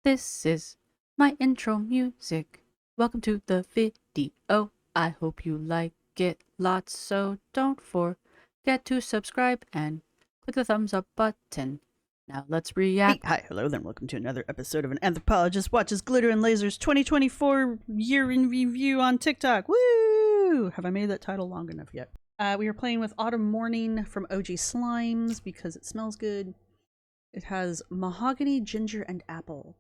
This is my intro music. Welcome to the video. I hope you like it lots, so don't forget to subscribe and click the thumbs up button. Now let's react. Hey, hi, hello, then welcome to another episode of An Anthropologist Watches Glitter and Lasers 2024 Year in Review on TikTok. Woo! Have I made that title long enough yet? We are playing with Autumn Morning from OG Slimes because it smells good. It has mahogany, ginger, and apple.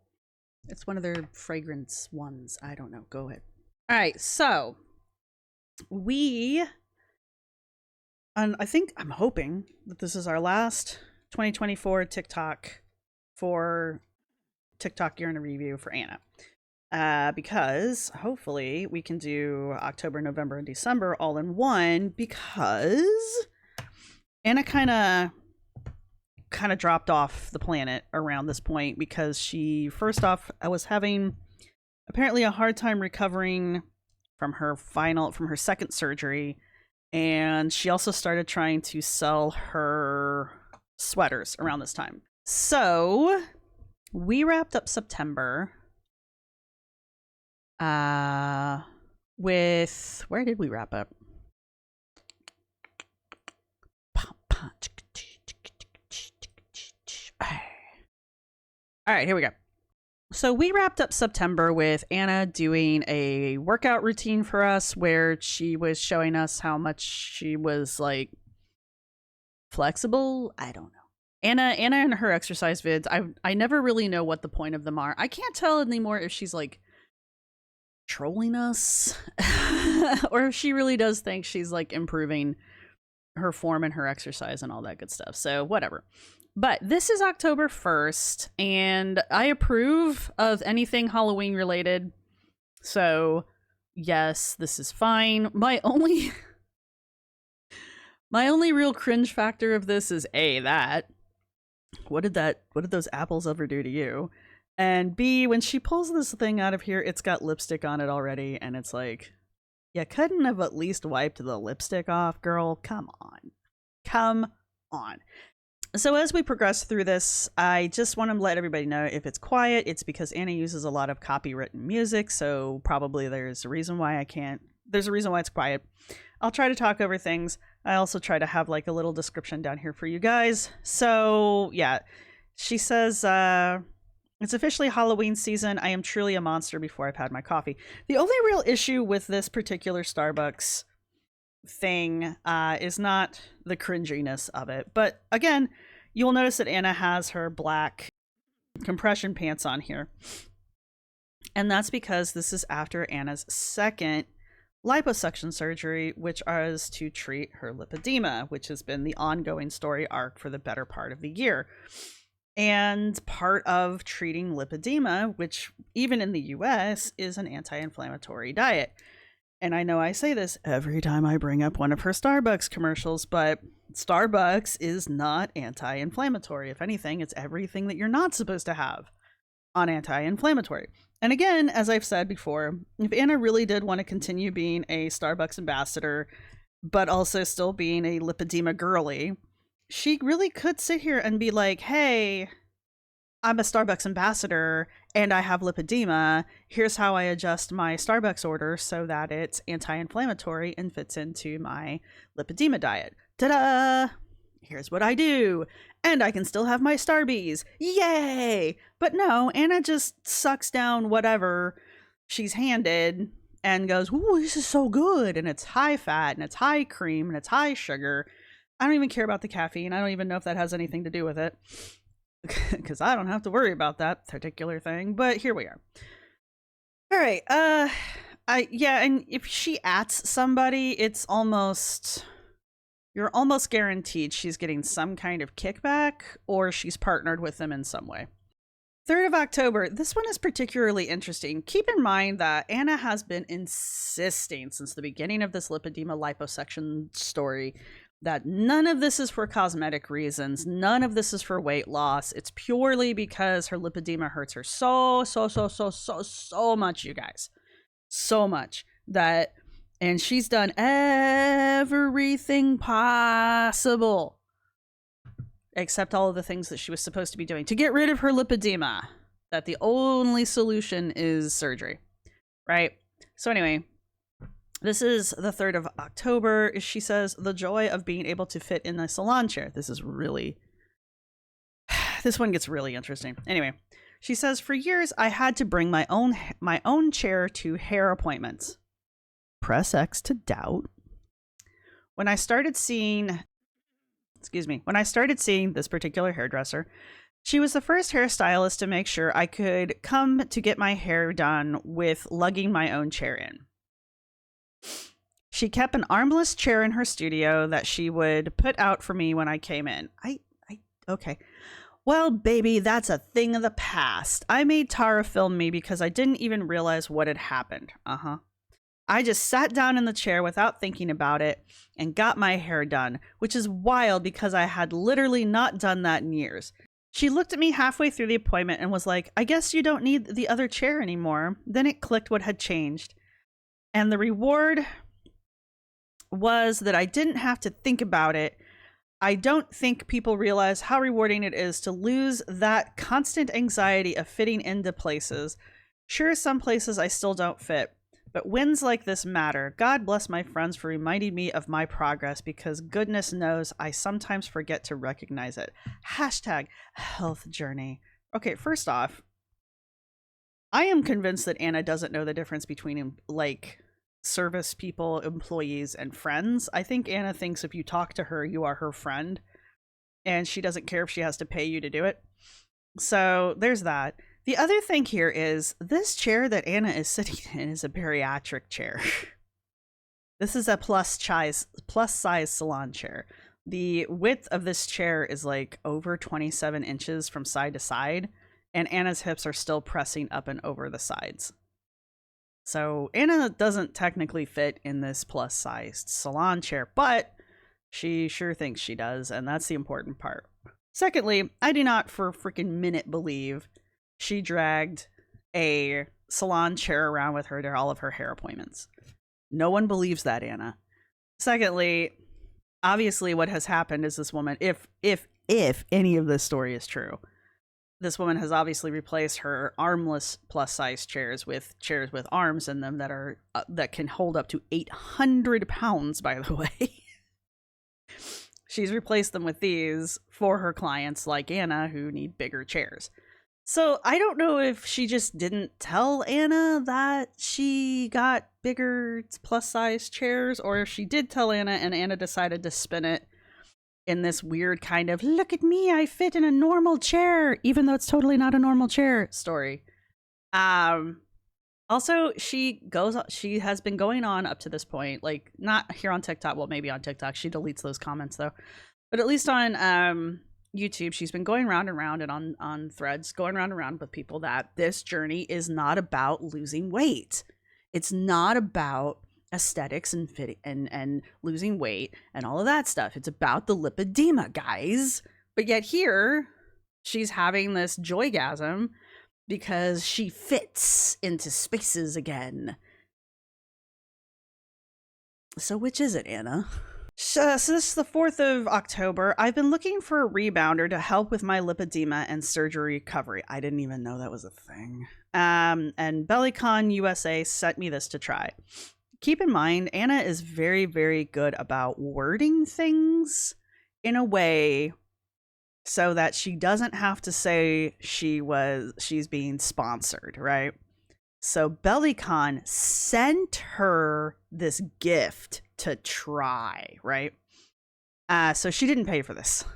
It's one of their fragrance ones. I don't know. Go ahead. All right, so and I'm hoping that this is our last 2024 TikTok for TikTok Year in a Review for Anna. Because hopefully we can do October, November, and December all in one, because Anna kind of dropped off the planet around this point because she, first off, was having apparently a hard time recovering from her second surgery, and she also started trying to sell her sweaters around this time. So we wrapped up September with, where did we wrap up? All right, here we go. So we wrapped up September with Anna doing a workout routine for us where she was showing us how much she was like flexible. I don't know. Anna and her exercise vids, I never really know what the point of them are. I can't tell anymore if she's like trolling us or if she really does think she's like improving her form and her exercise and all that good stuff. So whatever. But this is October 1st, and I approve of anything Halloween related. So, yes, this is fine. My only real cringe factor of this is A, what did those apples ever do to you? And B, when she pulls this thing out of here, it's got lipstick on it already, and it's like, you couldn't have at least wiped the lipstick off, girl. Come on. So as we progress through this, I just want to let everybody know if it's quiet, it's because Anna uses a lot of copywritten music, so probably there's a reason why it's quiet. I'll try to talk over things. I also try to have like a little description down here for you guys. So yeah, she says, it's officially Halloween season. I am truly a monster before I've had my coffee. The only real issue with this particular Starbucks thing is not the cringiness of it, but again, you'll notice that Anna has her black compression pants on here, and that's because this is after Anna's second liposuction surgery, which is to treat her lipedema, which has been the ongoing story arc for the better part of the year. And part of treating lipedema, which even in the US is an anti-inflammatory diet. And I know I say this every time I bring up one of her Starbucks commercials, but Starbucks is not anti-inflammatory. If anything, it's everything that you're not supposed to have on anti-inflammatory. And again, as I've said before, if Anna really did want to continue being a Starbucks ambassador, but also still being a lipedema girly, she really could sit here and be like, hey, I'm a Starbucks ambassador and I have lipedema. Here's how I adjust my Starbucks order so that it's anti-inflammatory and fits into my lipedema diet. Ta-da! Here's what I do. And I can still have my Starbies. Yay! But no, Anna just sucks down whatever she's handed and goes, ooh, this is so good. And it's high fat and it's high cream and it's high sugar. I don't even care about the caffeine. I don't even know if that has anything to do with it, because I don't have to worry about that particular thing, but here we are. All right, and if she ats somebody, you're almost guaranteed she's getting some kind of kickback or she's partnered with them in some way. 3rd of October, this one is particularly interesting. Keep in mind that Anna has been insisting since the beginning of this lipedema liposuction story that none of this is for cosmetic reasons. None of this is for weight loss. It's purely because her lipedema hurts her so much, you guys. So much that, and she's done everything possible except all of the things that she was supposed to be doing to get rid of her lipedema. that the only solution is surgery, right? So anyway, this is the 3rd of October. She says, the joy of being able to fit in a salon chair. This one gets really interesting. Anyway, she says, for years, I had to bring my own chair to hair appointments. Press X to doubt. When I started seeing this particular hairdresser, she was the first hairstylist to make sure I could come to get my hair done with lugging my own chair in. She kept an armless chair in her studio that she would put out for me when I came in. Okay. Well, baby, that's a thing of the past. I made Tara film me because I didn't even realize what had happened. I just sat down in the chair without thinking about it and got my hair done, which is wild because I had literally not done that in years. She looked at me halfway through the appointment and was like, I guess you don't need the other chair anymore. Then it clicked what had changed. And the reward was that I didn't have to think about it. I don't think people realize how rewarding it is to lose that constant anxiety of fitting into places. Sure, some places I still don't fit, but wins like this matter. God bless my friends for reminding me of my progress, because goodness knows I sometimes forget to recognize it. Hashtag health journey. Okay, first off, I am convinced that Anna doesn't know the difference between like service people, employees, and friends. I think Anna thinks if you talk to her, you are her friend, and she doesn't care if she has to pay you to do it. So there's that. The other thing here is this chair that Anna is sitting in is a bariatric chair. This is a plus size salon chair. The width of this chair is like over 27 inches from side to side, and Anna's hips are still pressing up and over the sides. So Anna doesn't technically fit in this plus sized salon chair, but she sure thinks she does, and that's the important part. Secondly, I do not for a freaking minute believe she dragged a salon chair around with her to all of her hair appointments. No one believes that, Anna. Secondly, obviously what has happened is this woman, if any of this story is true, this woman has obviously replaced her armless plus size chairs with arms in them that are that can hold up to 800 pounds, by the way. She's replaced them with these for her clients like Anna who need bigger chairs. So I don't know if she just didn't tell Anna that she got bigger plus size chairs, or if she did tell Anna and Anna decided to spin it in this weird kind of, look at me, I fit in a normal chair, even though it's totally not a normal chair story. Also, she has been going on up to this point, like not here on TikTok, well, maybe on TikTok, she deletes those comments though, but at least on YouTube, she's been going round and round, and on threads, going round and round with people that this journey is not about losing weight. It's not about aesthetics and fitting and losing weight and all of that stuff. It's about the lipedema, guys. But yet here, she's having this joygasm because she fits into spaces again. So which is it, Anna? So this is the 4th of October. I've been looking for a rebounder to help with my lipedema and surgery recovery. I didn't even know that was a thing. And Bellycon USA sent me this to try. Keep in mind, Anna is very, very good about wording things in a way so that she doesn't have to say she's being sponsored, right? So Bellycon sent her this gift to try, right? So she didn't pay for this.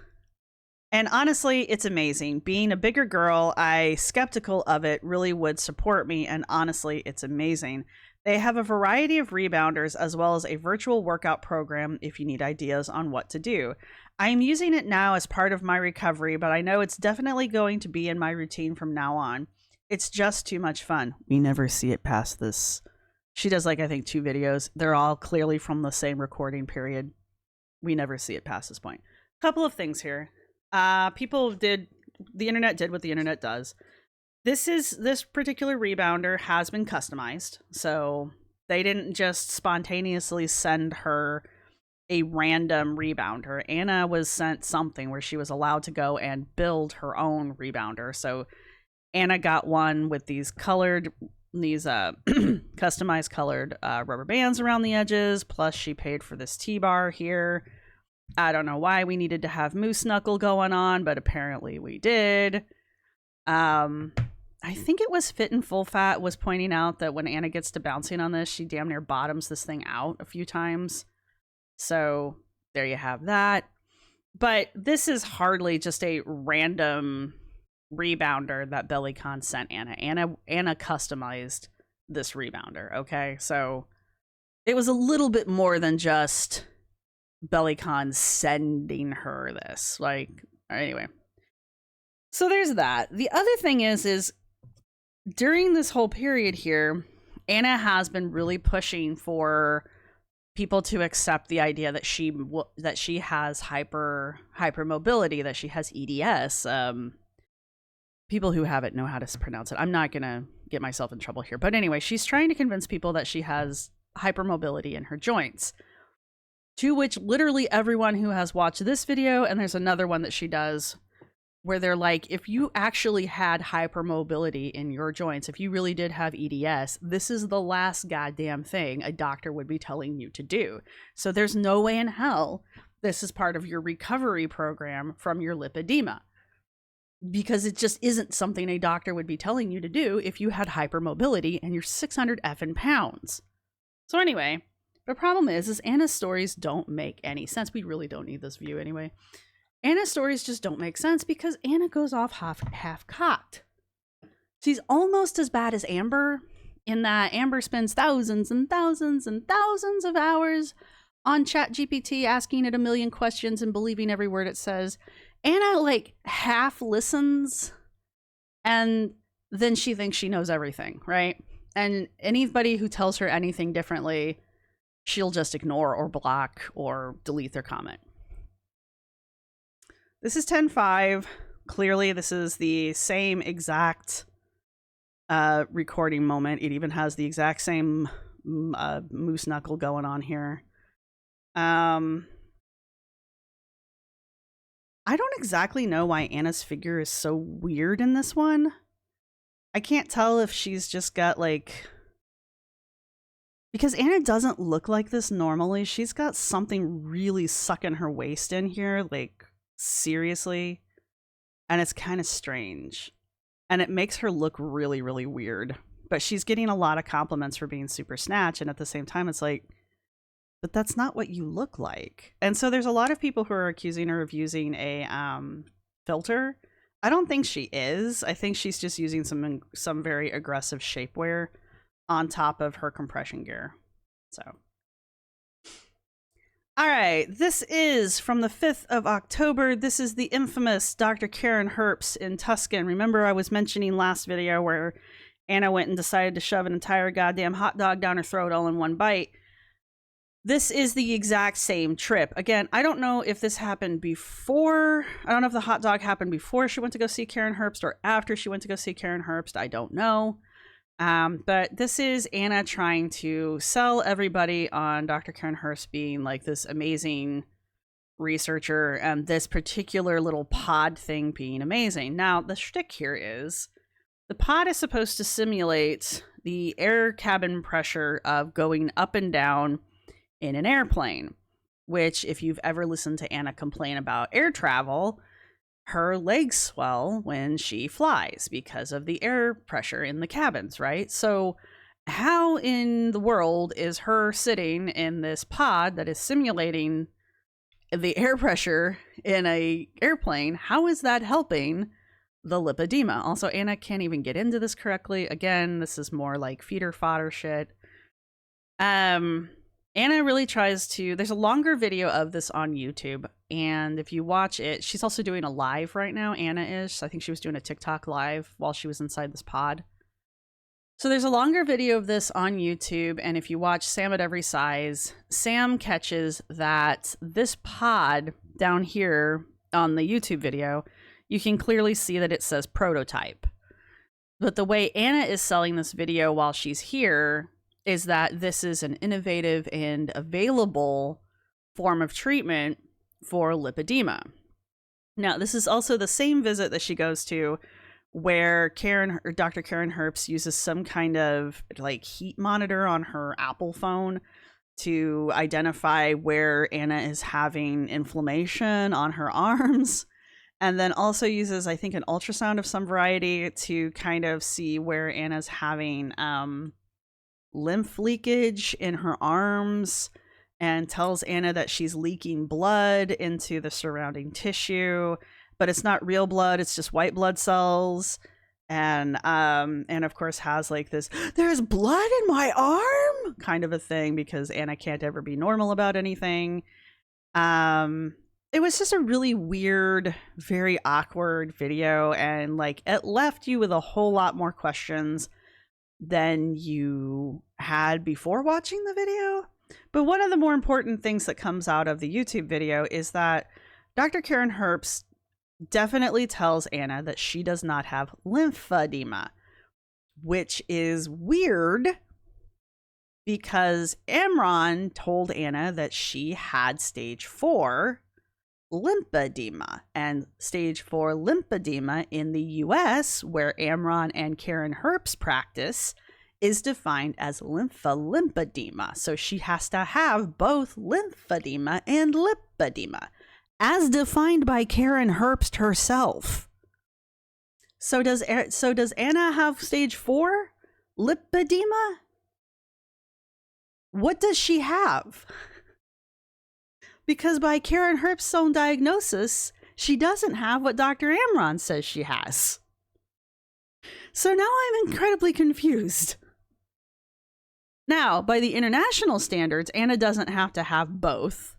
And honestly, it's amazing. Being a bigger girl, skeptical of it really would support me. And honestly, it's amazing. They have a variety of rebounders as well as a virtual workout program if you need ideas on what to do. I am using it now as part of my recovery, but I know it's definitely going to be in my routine from now on. It's just too much fun. We never see it past this. She does like, I think 2 videos. They're all clearly from the same recording period. We never see it past this point. Couple of things here. The internet did what the internet does. This particular rebounder has been customized. So they didn't just spontaneously send her a random rebounder. Anna was sent something where she was allowed to go and build her own rebounder. So Anna got one with these customized colored rubber bands around the edges. Plus, she paid for this T-bar here. I don't know why we needed to have moose knuckle going on, but apparently we did. I think it was Fit and Full Fat was pointing out that when Anna gets to bouncing on this, she damn near bottoms this thing out a few times. So there you have that. But this is hardly just a random rebounder that BellyCon sent Anna. Anna customized this rebounder, okay? So it was a little bit more than just BellyCon sending her this. Like, anyway. So there's that. The other thing is during this whole period here, Anna has been really pushing for people to accept the idea that she has hypermobility, that she has EDS. People who have it know how to pronounce it. I'm not gonna get myself in trouble here, but anyway, she's trying to convince people that she has hypermobility in her joints. To which literally everyone who has watched this video, and there's another one that she does, where they're like, if you actually had hypermobility in your joints, if you really did have EDS, this is the last goddamn thing a doctor would be telling you to do. So there's no way in hell this is part of your recovery program from your lipedema. Because it just isn't something a doctor would be telling you to do if you had hypermobility and you're 600 effing pounds. So anyway, the problem is Anna's stories don't make any sense. We really don't need this view anyway. Anna's stories just don't make sense because Anna goes off half-cocked. She's almost as bad as Amber in that Amber spends thousands and thousands and thousands of hours on ChatGPT asking it a million questions and believing every word it says. Anna, like, half listens and then she thinks she knows everything, right? And anybody who tells her anything differently, she'll just ignore or block or delete their comment. This is 10.5. Clearly, this is the same exact recording moment. It even has the exact same moose knuckle going on here. I don't exactly know why Anna's figure is so weird in this one. I can't tell if she's just got like... Because Anna doesn't look like this normally. She's got something really sucking her waist in here, like seriously. And it's kind of strange. And it makes her look really, really weird. But she's getting a lot of compliments for being super snatch. And at the same time, it's like, but that's not what you look like. And so there's a lot of people who are accusing her of using a filter. I don't think she is. I think she's just using some very aggressive shapewear on top of her compression gear. So, all right, this is from the 5th of October. This is the infamous Dr. Karen Herbst in Tuscan. Remember I was mentioning last video where Anna went and decided to shove an entire goddamn hot dog down her throat all in one bite. This is the exact same trip. Again, I don't know if this happened before. I don't know if the hot dog happened before she went to go see Karen Herbst or after she went to go see Karen Herbst. I don't know. But this is Anna trying to sell everybody on Dr. Karen Herbst being like this amazing researcher and this particular little pod thing being amazing. Now, the shtick here is the pod is supposed to simulate the air cabin pressure of going up and down in an airplane, which if you've ever listened to Anna complain about air travel, her legs swell when she flies because of the air pressure in the cabins, right? So how in the world is her sitting in this pod that is simulating the air pressure in a airplane? How is that helping the lipedema? Also, Anna can't even get into this correctly. Again, this is more like feeder fodder shit. Anna really tries to... There's a longer video of this on YouTube, and if you watch it, she's also doing a live right now, Anna is. I think she was doing a TikTok live while she was inside this pod. So there's a longer video of this on YouTube, and if you watch Sam at Every Size, Sam catches that this pod down here on the YouTube video, you can clearly see that it says prototype. But the way Anna is selling this video while she's here is that this is an innovative and available form of treatment for lipedema. Now, this is also the same visit that she goes to where Dr. Karen Herbst uses some kind of like heat monitor on her Apple phone to identify where Anna is having inflammation on her arms. And then also uses, I think, an ultrasound of some variety to kind of see where Anna's having lymph leakage in her arms, and tells Anna that she's leaking blood into the surrounding tissue, but it's not real blood, it's just white blood cells. And of course has like this, there's blood in my arm kind of a thing, because Anna can't ever be normal about anything. It was just a really weird, very awkward video, and like it left you with a whole lot more questions than you had before watching the video. But one of the more important things that comes out of the YouTube video is that Dr. Karen Herbst definitely tells Anna that she does not have lymphedema, which is weird because Amron told Anna that she had stage 4 lymphedema, and stage 4 lymphedema in the US, where Amron and Karen Herbst practice, is defined as lymphedema. So she has to have both lymphedema and lipedema, as defined by Karen Herbst herself. So does Anna have stage 4 lipedema? What does she have? Because by Karen Herbst's own diagnosis, she doesn't have what Dr. Amron says she has. So now I'm incredibly confused. Now, by the international standards, Anna doesn't have to have both.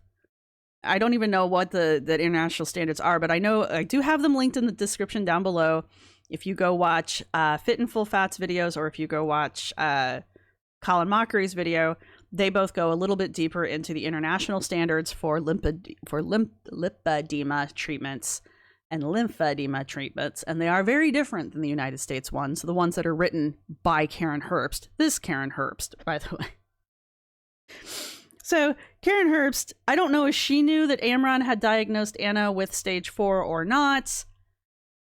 I don't even know what the international standards are, but I know I do have them linked in the description down below. If you go watch Fit and Full Fats videos, or if you go watch Colin Mockery's video, they both go a little bit deeper into the international standards for lipedema treatments and lymphedema treatments, and they are very different than the United States ones, the ones that are written by Karen Herbst. This Karen Herbst, by the way. So Karen Herbst, I don't know if she knew that Amron had diagnosed Anna with stage 4 or not.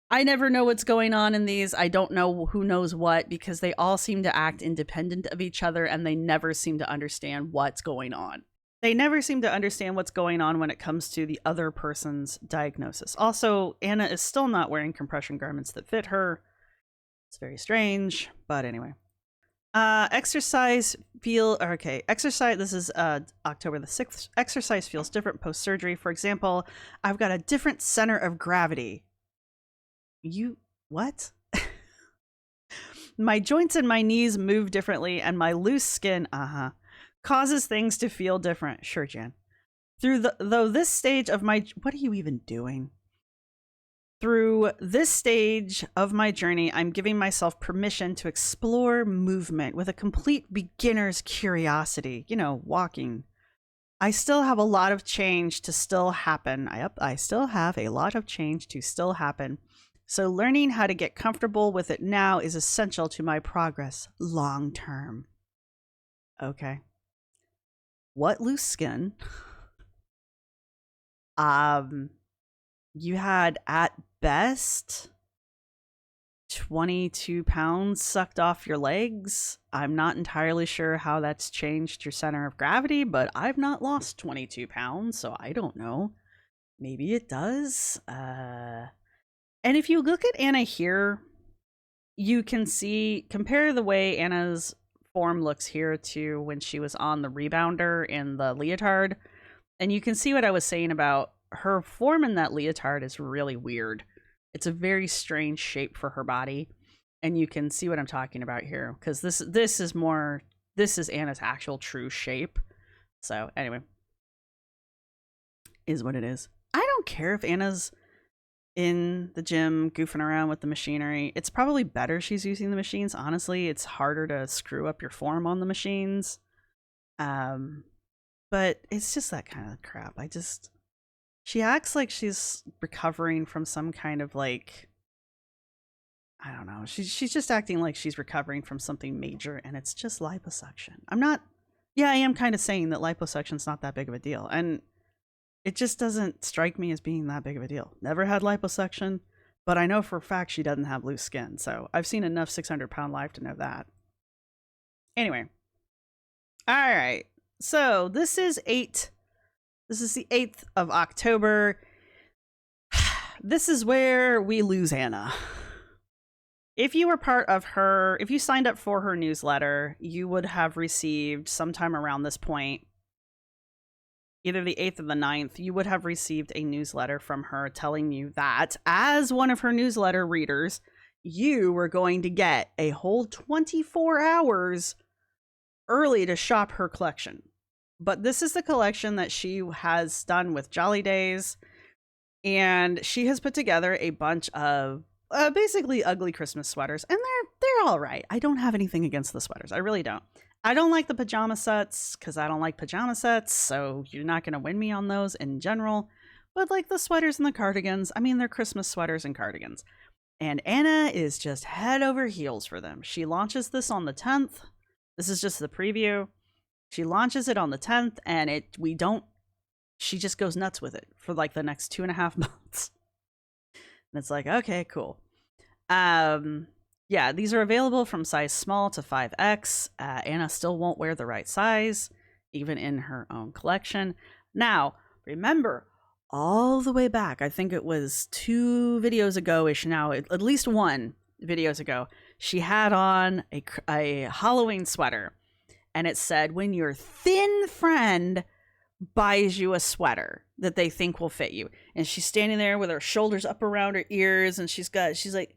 I never know what's going on in these. I don't know who knows what, because they all seem to act independent of each other, and they never seem to understand what's going on. They never seem to understand what's going on when it comes to the other person's diagnosis. Also, Anna is still not wearing compression garments that fit her. It's very strange, but anyway. Exercise, this is October the 6th. Exercise feels different post-surgery. For example, I've got a different center of gravity. What? My joints and my knees move differently, and my loose skin, causes things to feel different. Sure, Jan. Though this stage of my, what are you even doing? Through this stage of my journey, I'm giving myself permission to explore movement with a complete beginner's curiosity. You know, walking. I still have a lot of change to still happen. I still have a lot of change to still happen. So learning how to get comfortable with it now is essential to my progress long term. Okay. What loose skin? You had at best 22 pounds sucked off your legs. I'm not entirely sure how that's changed your center of gravity, but I've not lost 22 pounds, so I don't know. Maybe it does. And if you look at Anna here, you can compare the way Anna's form looks here to when she was on the rebounder in the leotard. And you can see what I was saying about her form in that leotard is really weird. It's a very strange shape for her body. And you can see what I'm talking about here, because this is Anna's actual true shape. So anyway, is what it is. I don't care if Anna's in the gym goofing around with the machinery. It's probably better she's using the machines. Honestly, it's harder to screw up your form on the machines. But it's just that kind of crap. She acts like she's recovering from some kind of like, I don't know. She's just acting like she's recovering from something major, and it's just liposuction. I am kind of saying that liposuction's not that big of a deal. And it just doesn't strike me as being that big of a deal. Never had liposuction, But I know for a fact she doesn't have loose skin. So I've seen enough 600-pound life to know that. Anyway. All right. So this is the 8th of October. This is where we lose Anna. If you were part of if you signed up for her newsletter, you would have received sometime around this point, either the 8th or the 9th, you would have received a newsletter from her telling you that as one of her newsletter readers, you were going to get a whole 24 hours early to shop her collection. But this is the collection that she has done with Jolly Days, and she has put together a bunch of basically ugly Christmas sweaters, and they're all right. I don't have anything against the sweaters. I really don't. I don't like the pajama sets because I don't like pajama sets, so you're not going to win me on those in general. But like the sweaters and the cardigans, I mean, they're Christmas sweaters and cardigans. And Anna is just head over heels for them. She launches this on the 10th. This is just the preview. She launches it on the 10th, and she just goes nuts with it for like the next 2.5 months. And it's like, okay, cool. Yeah, these are available from size small to 5X. Anna still won't wear the right size, even in her own collection. Now, remember, all the way back, I think it was 2 videos ago-ish now, at least 1 videos ago, she had on a Halloween sweater. And it said, when your thin friend buys you a sweater that they think will fit you. And she's standing there with her shoulders up around her ears, and she's like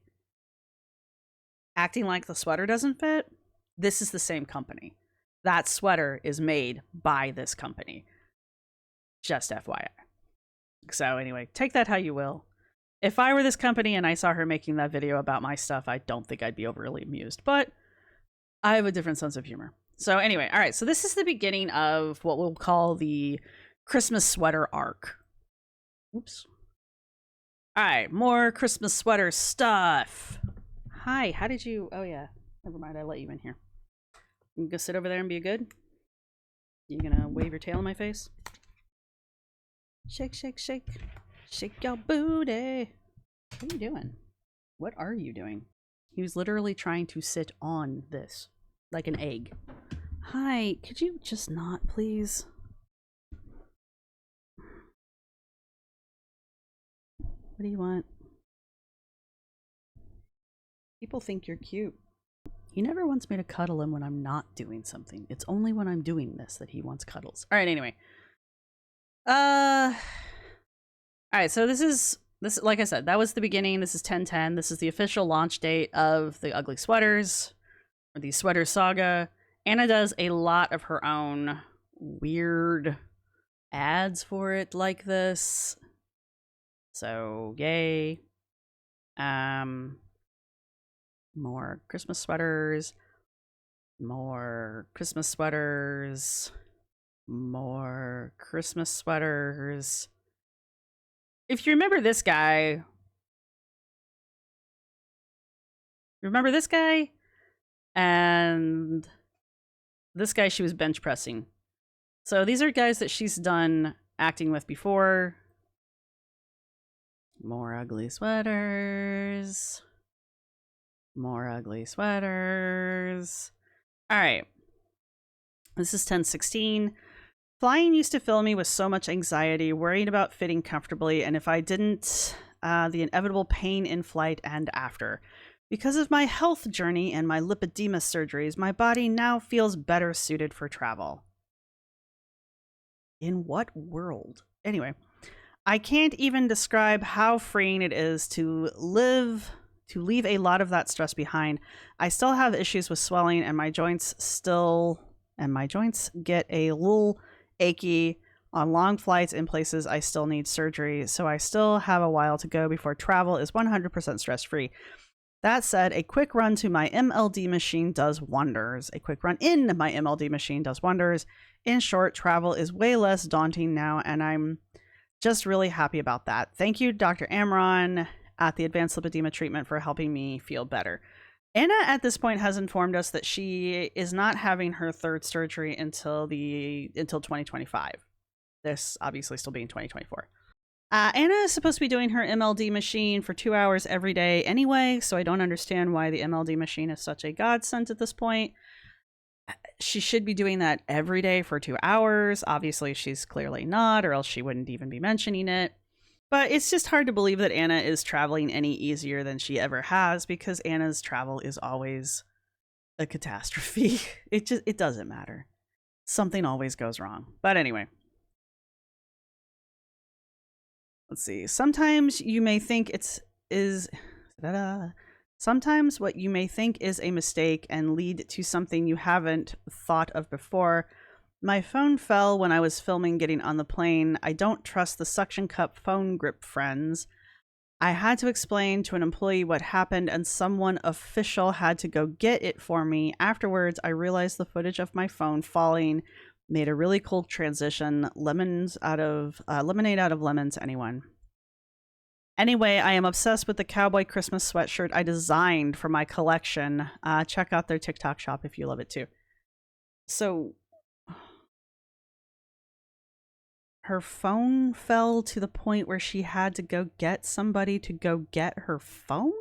acting like the sweater doesn't fit. This is the same company. That sweater is made by this company. Just FYI. So anyway, take that how you will. If I were this company and I saw her making that video about my stuff, I don't think I'd be overly amused. But I have a different sense of humor. So anyway, all right. So this is the beginning of what we'll call the Christmas sweater arc. Oops. All right, more Christmas sweater stuff. Hi, how did you... Oh, yeah. Never mind, I let you in here. You can go sit over there and be good? You gonna wave your tail in my face? Shake, shake, shake. Shake your booty. What are you doing? What are you doing? He was literally trying to sit on this. Like an egg. Hi, could you just not, please? What do you want? People think you're cute. He never wants me to cuddle him when I'm not doing something. It's only when I'm doing this that he wants cuddles. Alright, anyway. Alright, so this like I said, that was the beginning. This is 10/10. This is the official launch date of the Ugly Sweaters. Or the Sweater Saga. Anna does a lot of her own weird ads for it like this. So, yay. More Christmas sweaters. More Christmas sweaters. More Christmas sweaters. If you remember this guy... Remember this guy? And this guy she was bench pressing. So these are guys that she's done acting with before. More ugly sweaters. More ugly sweaters. Alright. This is 10/16. Flying used to fill me with so much anxiety, worried about fitting comfortably, and if I didn't, the inevitable pain in flight and after. Because of my health journey and my lipedema surgeries, my body now feels better suited for travel. In what world? Anyway, I can't even describe how freeing it is to leave a lot of that stress behind. I still have issues with swelling, and my joints get a little achy on long flights in places I still need surgery, so I still have a while to go before travel is 100% stress-free. That said, a quick run to my MLD machine does wonders. A quick run in my MLD machine does wonders. In short, travel is way less daunting now, and I'm just really happy about that. Thank you, Dr. Amron at the Advanced Lipedema Treatment, for helping me feel better. Anna, at this point, has informed us that she is not having her third surgery until 2025. This obviously still being 2024. Anna is supposed to be doing her MLD machine for 2 hours every day anyway, so I don't understand why the MLD machine is such a godsend at this point. She should be doing that every day for 2 hours. Obviously, she's clearly not, or else she wouldn't even be mentioning it. But it's just hard to believe that Anna is traveling any easier than she ever has, because Anna's travel is always a catastrophe. It doesn't matter. Something always goes wrong. But anyway. Let's see. Sometimes you may think sometimes what you may think is a mistake and lead to something you haven't thought of before. My phone fell when I was filming getting on the plane. I don't trust the suction cup phone grip friends. I had to explain to an employee what happened, and someone official had to go get it for me. Afterwards, I realized the footage of my phone falling made a really cool transition. Lemonade out of lemons, anyone. Anyway, I am obsessed with the cowboy Christmas sweatshirt I designed for my collection. Check out their TikTok shop if you love it too. So her phone fell to the point where she had to go get somebody to go get her phone?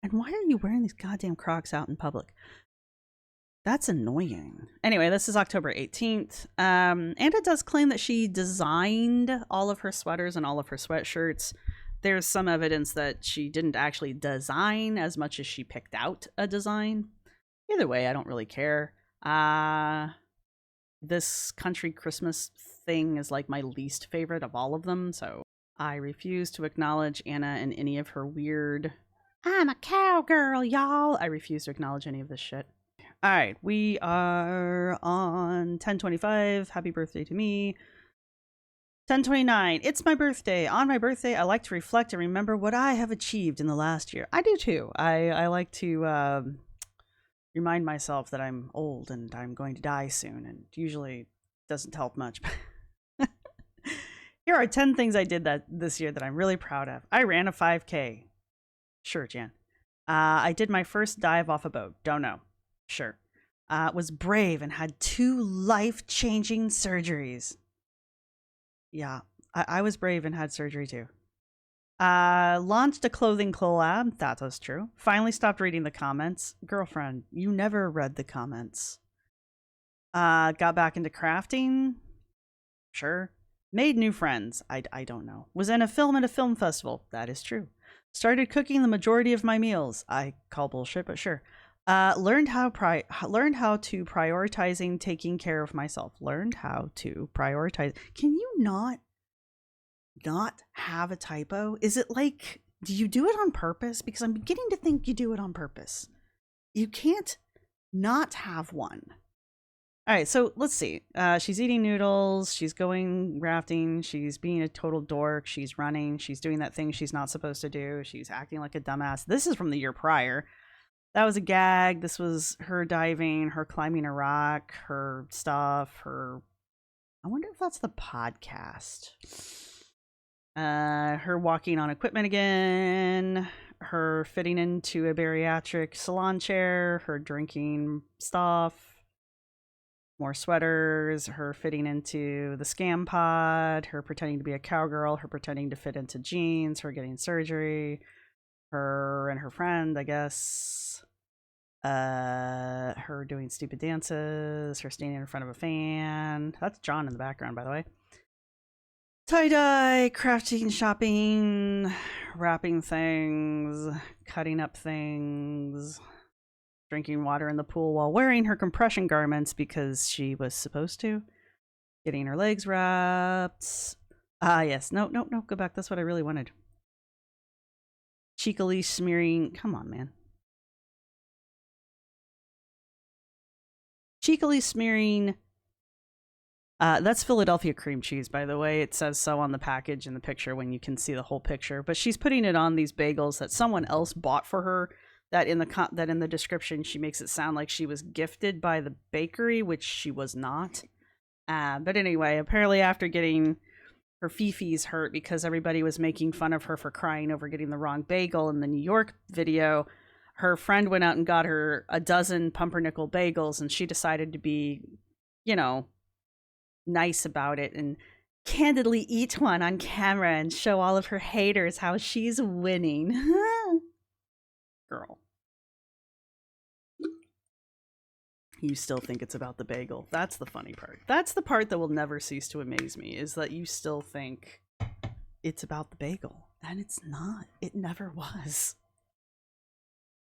And why are you wearing these goddamn Crocs out in public? That's annoying. Anyway, this is October 18th. Anna does claim that she designed all of her sweaters and all of her sweatshirts. There's some evidence that she didn't actually design as much as she picked out a design. Either way, I don't really care. This country Christmas thing is like my least favorite of all of them, so I refuse to acknowledge Anna in any of her weird, I'm a cowgirl, y'all. I refuse to acknowledge any of this shit. All right, we are on 10/25. Happy birthday to me. 10/29. It's my birthday. On my birthday, I like to reflect and remember what I have achieved in the last year. I do too. I like to remind myself that I'm old and I'm going to die soon, and usually doesn't help much. Here are 10 things I did this year that I'm really proud of. I ran a 5K. Sure, Jan. I did my first dive off a boat. Don't know. Sure. Was brave and had 2 life-changing surgeries. Yeah, I was brave and had surgery too. Launched a clothing collab. That was true. Finally stopped reading the comments. Girlfriend, you never read the comments. Got back into crafting. Sure. Made new friends. I don't know. Was in a film at a film festival. That is true. Started cooking the majority of my meals. I call bullshit, but sure. Learned how to prioritizing taking care of myself. Learned how to prioritize. Can you not have a typo? Is it like, do you do it on purpose? Because I'm beginning to think you do it on purpose. You can't not have one. All right, so let's see. She's eating noodles. She's going rafting. She's being a total dork. She's running. She's doing that thing she's not supposed to do. She's acting like a dumbass. This is from the year prior. That was a gag. This was her diving, her climbing a rock, her stuff, her... I wonder if that's the podcast. Her walking on equipment again, her fitting into a bariatric salon chair, her drinking stuff, more sweaters, her fitting into the scam pod, her pretending to be a cowgirl, her pretending to fit into jeans, her getting surgery, her and her friend, I guess, her doing stupid dances, her standing in front of a fan. That's John in the background, by the way. Tie-dye, crafting, shopping, wrapping things, cutting up things, drinking water in the pool while wearing her compression garments because she was supposed to, getting her legs wrapped. Yes, no, go back. That's what I really wanted. Cheekily smearing, come on, man. Cheekily smearing, that's Philadelphia cream cheese, by the way. It says so on the package in the picture when you can see the whole picture. But she's putting it on these bagels that someone else bought for her. That in the description she makes it sound like she was gifted by the bakery, which she was not. But anyway, apparently after getting her fifis hurt because everybody was making fun of her for crying over getting the wrong bagel in the New York video, her friend went out and got her a dozen pumpernickel bagels, and she decided to be, you know, nice about it and candidly eat one on camera and show all of her haters how she's winning. Girl. You still think it's about the bagel. That's the funny part. That's the part that will never cease to amaze me, is that you still think it's about the bagel. And it's not. It never was.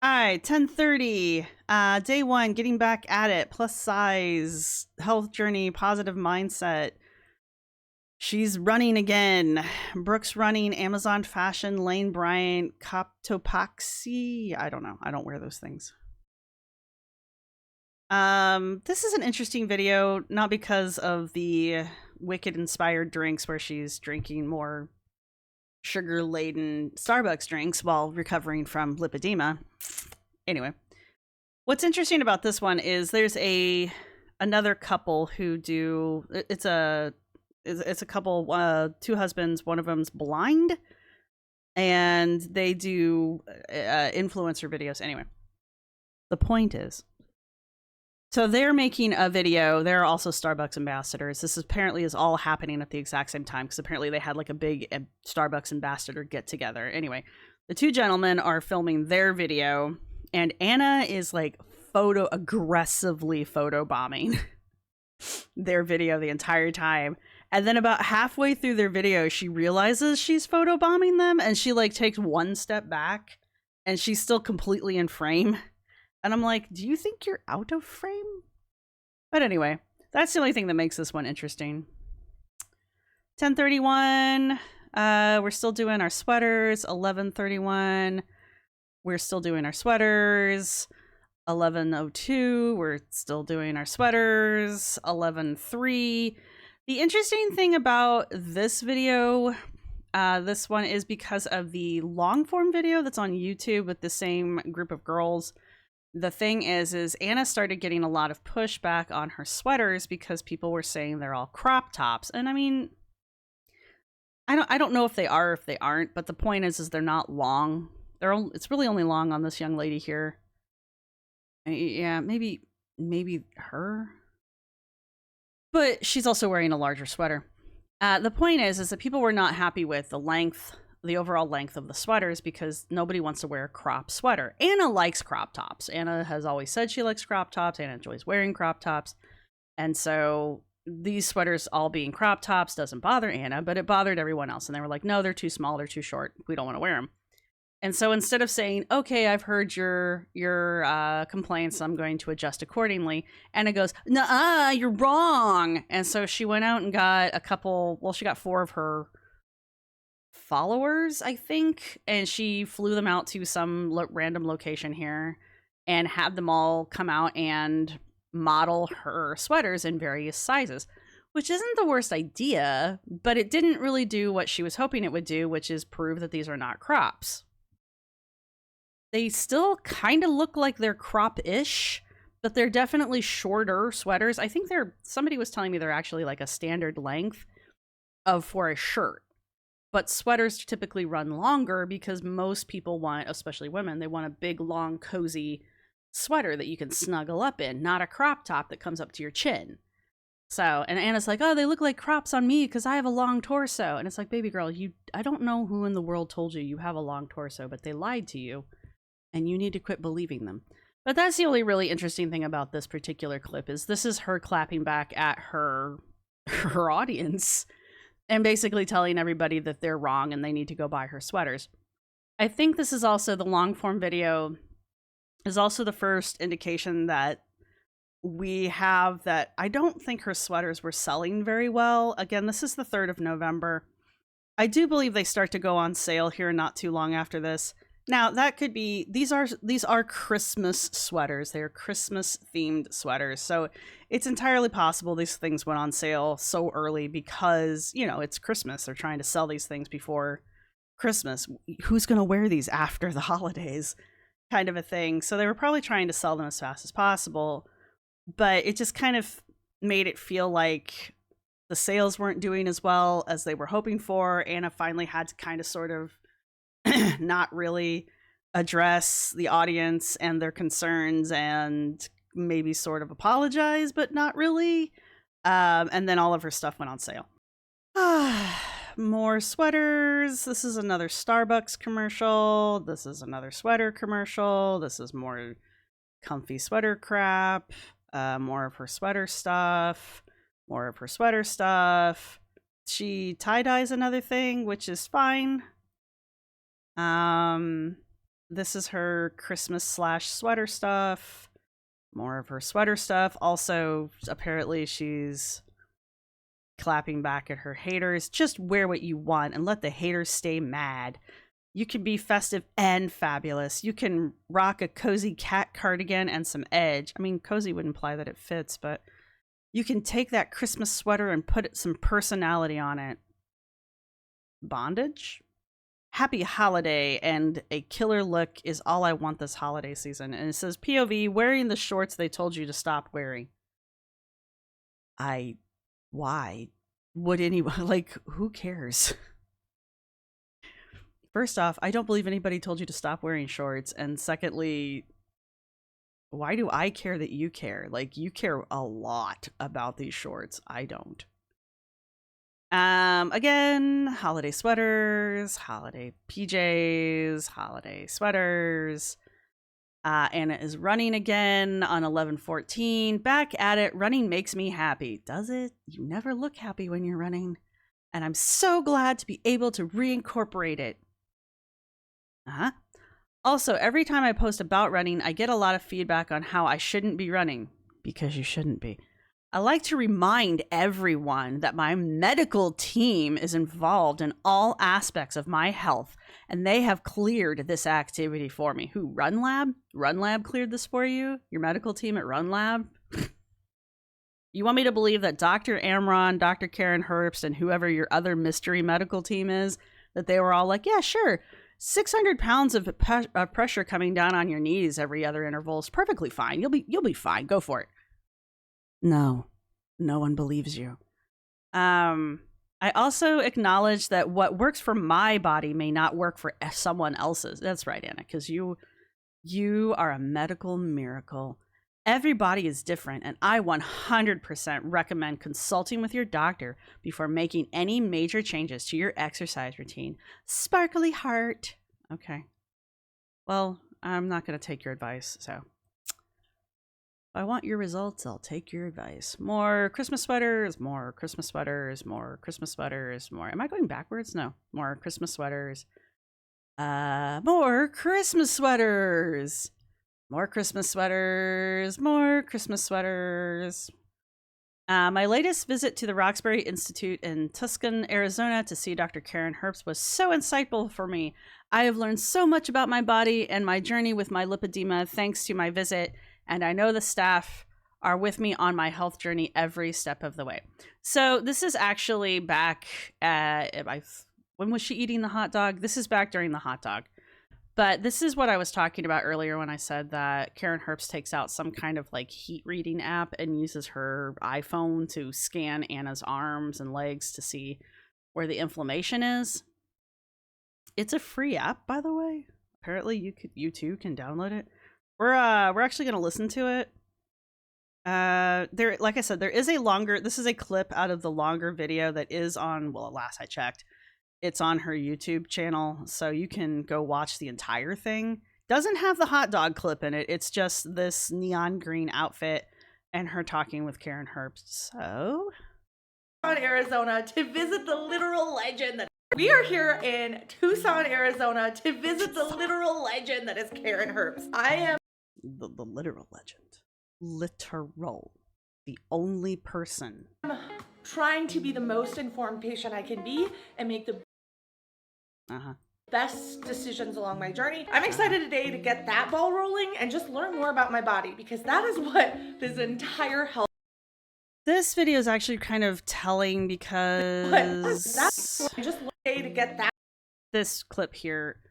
Alright, 10:30. Day 1, getting back at it. Plus size, health journey, positive mindset. She's running again. Brooke's running, Amazon fashion, Lane Bryant, Coptopaxi. I don't know. I don't wear those things. This is an interesting video, not because of the Wicked inspired drinks where she's drinking more sugar-laden Starbucks drinks while recovering from lipedema. Anyway, what's interesting about this one is there's another couple who do, it's a couple, two husbands, one of them's blind, and they do influencer videos. Anyway, the point is, so they're making a video. They're also Starbucks ambassadors. This apparently is all happening at the exact same time because apparently they had like a big Starbucks ambassador get together. Anyway, the two gentlemen are filming their video, and Anna is like aggressively photo bombing their video the entire time. And then about halfway through their video, she realizes she's photo bombing them, and she like takes one step back, and she's still completely in frame. And I'm like, do you think you're out of frame? But anyway, that's the only thing that makes this one interesting. 10:31, we're still doing our sweaters. 11:31, we're still doing our sweaters. 11:02, we're still doing our sweaters. 11:03. The interesting thing about this video, this one, is because of the long form video that's on YouTube with the same group of girls. The thing is Anna started getting a lot of pushback on her sweaters because people were saying they're all crop tops. And I mean, I don't know if they are or if they aren't, but the point is they're not long. It's really only long on this young lady here. Yeah, maybe her. But she's also wearing a larger sweater. The point is that people were not happy with the overall length of the sweaters because nobody wants to wear a crop sweater. Anna likes crop tops. Anna has always said she likes crop tops. Anna enjoys wearing crop tops. And so these sweaters all being crop tops doesn't bother Anna, but it bothered everyone else. And they were like, no, they're too small, they're too short, we don't want to wear them. And so instead of saying, okay, I've heard your complaints, I'm going to adjust accordingly, Anna goes, nuh-uh, you're wrong. And so she went out and got she got 4 of her followers, I think, and she flew them out to some random location here and had them all come out and model her sweaters in various sizes, which isn't the worst idea, but it didn't really do what she was hoping it would do, which is prove that these are not crops. They still kind of look like they're crop-ish, but they're definitely shorter sweaters. I think somebody was telling me they're actually like a standard length for a shirt. But sweaters typically run longer because most people want, especially women, they want a big, long, cozy sweater that you can snuggle up in, not a crop top that comes up to your chin. So, and Anna's like, oh, they look like crops on me because I have a long torso. And it's like, baby girl, I don't know who in the world told you have a long torso, but they lied to you, and you need to quit believing them. But that's the only really interesting thing about this particular clip is this is her clapping back at her audience and basically telling everybody that they're wrong and they need to go buy her sweaters. I think this is also, the long form video is also the first indication that we have that I don't think her sweaters were selling very well. Again, this is the 3rd of November. I do believe they start to go on sale here not too long after this. Now, that could be, these are Christmas sweaters. They are Christmas themed sweaters. So it's entirely possible these things went on sale so early because, it's Christmas. They're trying to sell these things before Christmas. Who's going to wear these after the holidays? Kind of a thing. So they were probably trying to sell them as fast as possible. But it just kind of made it feel like the sales weren't doing as well as they were hoping for. Anna finally had to kind of sort of not really address the audience and their concerns and maybe sort of apologize, but not really. And then all of her stuff went on sale. More sweaters. This is another Starbucks commercial. This is another sweater commercial. This is more comfy sweater crap. More of her sweater stuff. More of her sweater stuff. She tie-dyes another thing, which is fine. This is her Christmas / sweater stuff. More of her sweater stuff. Also, apparently she's clapping back at her haters. Just wear what you want and let the haters stay mad. You can be festive and fabulous. You can rock a cozy cat cardigan and some edge. I mean, cozy would imply that it fits, but you can take that Christmas sweater and put some personality on it. Bondage? Happy holiday and a killer look is all I want this holiday season. And it says POV, wearing the shorts they told you to stop wearing. Why would anyone, like, who cares? First off, I don't believe anybody told you to stop wearing shorts. And secondly, why do I care that you care? Like, you care a lot about these shorts. I don't. Again, holiday sweaters, holiday PJs, holiday sweaters. Anna is running again on 11/14. Back at it. Running makes me happy. Does it? You never look happy when you're running. And I'm so glad to be able to reincorporate it. Also, every time I post about running, I get a lot of feedback on how I shouldn't be running. Because you shouldn't be. I like to remind everyone that my medical team is involved in all aspects of my health, and they have cleared this activity for me. Who? Run Lab? Run Lab cleared this for you? Your medical team at Run Lab? You want me to believe that Dr. Amron, Dr. Karen Herbst, and whoever your other mystery medical team is, that they were all like, yeah, sure, 600 pounds of pressure coming down on your knees every other interval is perfectly fine. You'll be fine. Go for it. No one believes you. I also acknowledge that what works for my body may not work for someone else's. That's right, Anna, because you are a medical miracle. Every body is different, and I 100% recommend consulting with your doctor before making any major changes to your exercise routine. Sparkly heart. Okay. Well, I'm not going to take your advice, so... If I want your results, I'll take your advice. More Christmas sweaters, more Christmas sweaters, more Christmas sweaters, more. Am I going backwards? No. More Christmas sweaters. More Christmas sweaters. More Christmas sweaters. More Christmas sweaters. My latest visit to the Roxbury Institute in Tucson, Arizona to see Dr. Karen Herbst was so insightful for me. I have learned so much about my body and my journey with my lipedema thanks to my visit. And I know the staff are with me on my health journey every step of the way. So this is actually back at, when was she eating the hot dog? This is back during the hot dog. But this is what I was talking about earlier when I said that Karen Herbst takes out some kind of like heat reading app and uses her iPhone to scan Anna's arms and legs to see where the inflammation is. It's a free app, by the way. Apparently you too can download it. We're actually going to listen to it. Like I said, there is this is a clip out of the longer video that is on, well, last I checked, it's on her YouTube channel. So you can go watch the entire thing. Doesn't have the hot dog clip in it. It's just this neon green outfit and her talking with Karen Herbst. So... Arizona to visit the literal legend that we are here in Tucson, Arizona to visit the literal legend that is Karen Herbst. I am the literal legend. Literal. The only person. I'm trying to be the most informed patient I can be and make the best decisions along my journey. I'm excited today to get that ball rolling and just learn more about my body because that is what this entire health. This video is actually kind of telling because just to get that. This clip here.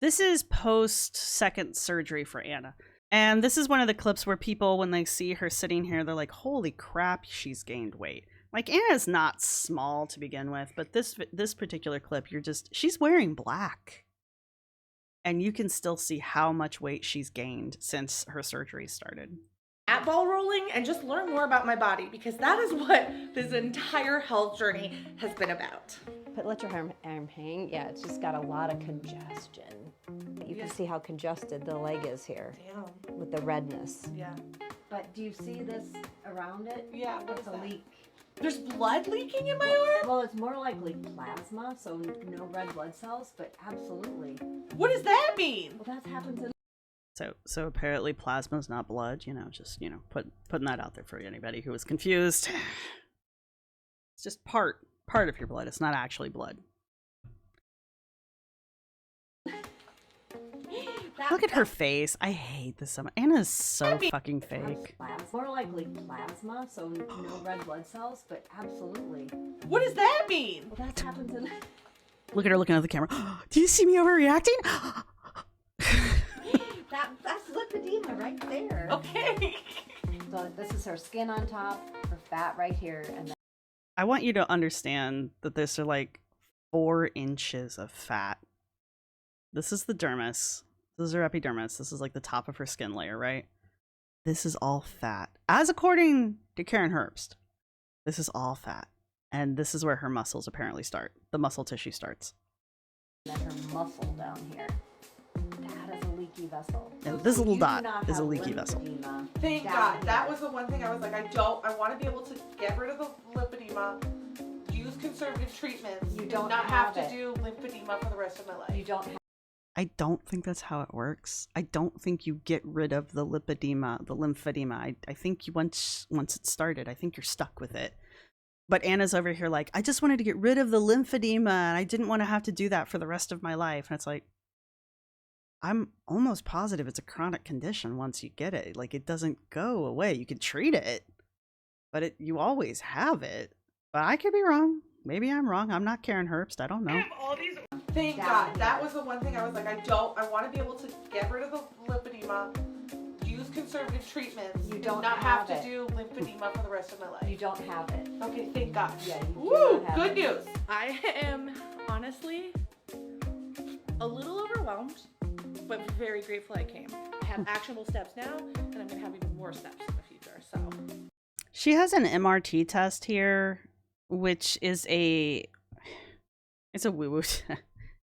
This is post second surgery for Anna. And this is one of the clips where people, when they see her sitting here, they're like, holy crap, she's gained weight. Like, Anna's not small to begin with, but this particular clip, she's wearing black. And you can still see how much weight she's gained since her surgery started. at ball rolling and just learn more about my body, because that is what this entire health journey has been about. But let your arm hang. Yeah, it's just got a lot of congestion. You can see how congested the leg is here. Damn. With the redness. Yeah. But do you see this around it? Yeah, what It's is a that? leak. There's blood leaking in my arm? Well, it's more likely plasma, so no red blood cells, but absolutely. What does that mean? Well, that happens in So apparently plasma's not blood, just, putting that out there for anybody who was confused. It's just part of your blood. It's not actually blood. Look at her face. I hate this so much. Anna's so fucking fake. more likely plasma, so no red blood cells, but absolutely. What does that mean? Well, that happens in Look at her looking at the camera. Do you see me overreacting? that's lipedema right there. Okay. So this is her skin on top, her fat right here, and then I want you to understand that this are like 4 inches of fat. This is the dermis. This is her epidermis. This is like the top of her skin layer, right? This is all fat. As according to Karen Herbst, this is all fat. And this is where her muscles apparently start. The muscle tissue starts. her muscle down here. That is a leaky vessel. And this little You do dot not is a have leaky vessel. lymphedema Thank down God. here. That was the one thing I was like, I want to be able to get rid of the lymphedema, use conservative treatments, You don't not have have to it. do lymphedema for the rest of my life. You don't have I don't think that's how it works. I don't think you get rid of the lymphedema. I think you once it started, I think you're stuck with it. But Anna's over here like, I just wanted to get rid of the lymphedema and I didn't want to have to do that for the rest of my life. And it's like, I'm almost positive it's a chronic condition once you get it. Like, it doesn't go away. You can treat it, but you always have it. But I could be wrong. Maybe I'm wrong. I'm not Karen Herbst. I don't know. Thank Down God. here. That was the one thing I was like, I want to be able to get rid of the lymphedema, use conservative treatments, You don't not have have to it. do lymphedema for the rest of my life. you don't have it. Okay, thank God. Yeah, you do Woo! not have Good it. news. I am honestly a little overwhelmed, but very grateful I came. I have actionable steps now, and I'm gonna have even more steps in the future. So She has an MRT test here, which is it's a woo-woo.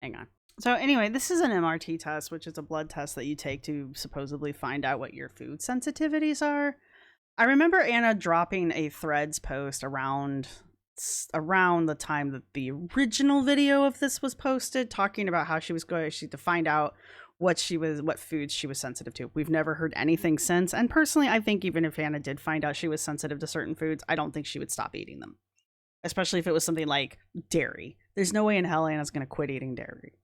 Hang on. So anyway, this is an MRT test, which is a blood test that you take to supposedly find out what your food sensitivities are. I remember Anna dropping a Threads post around the time that the original video of this was posted, talking about how she was going to find out what foods she was sensitive to. We've never heard anything since, and personally, I think even if Anna did find out she was sensitive to certain foods, I don't think she would stop eating them. Especially if it was something like dairy. There's no way in hell Anna's going to quit eating dairy.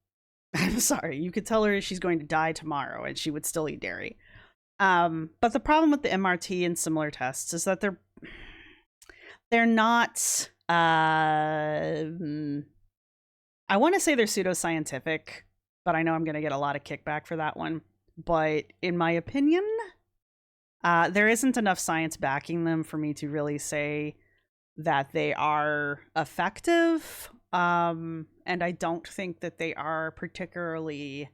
I'm sorry. You could tell her she's going to die tomorrow and she would still eat dairy. But the problem with the MRT and similar tests is that they're not, I want to say they're pseudoscientific, but I know I'm going to get a lot of kickback for that one. But in my opinion, there isn't enough science backing them for me to really say that they are effective. And I don't think that they are particularly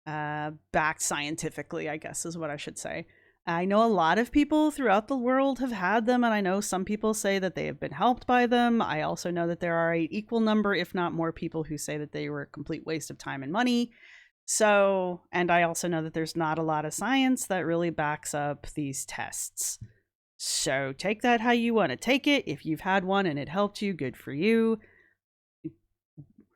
backed scientifically, I guess is what I should say. I know a lot of people throughout the world have had them, and I know some people say that they have been helped by them. I also know that there are an equal number, if not more, people who say that they were a complete waste of time and money. So, and I also know that there's not a lot of science that really backs up these tests. So take that how you want to take it. If you've had one and it helped you, good for you.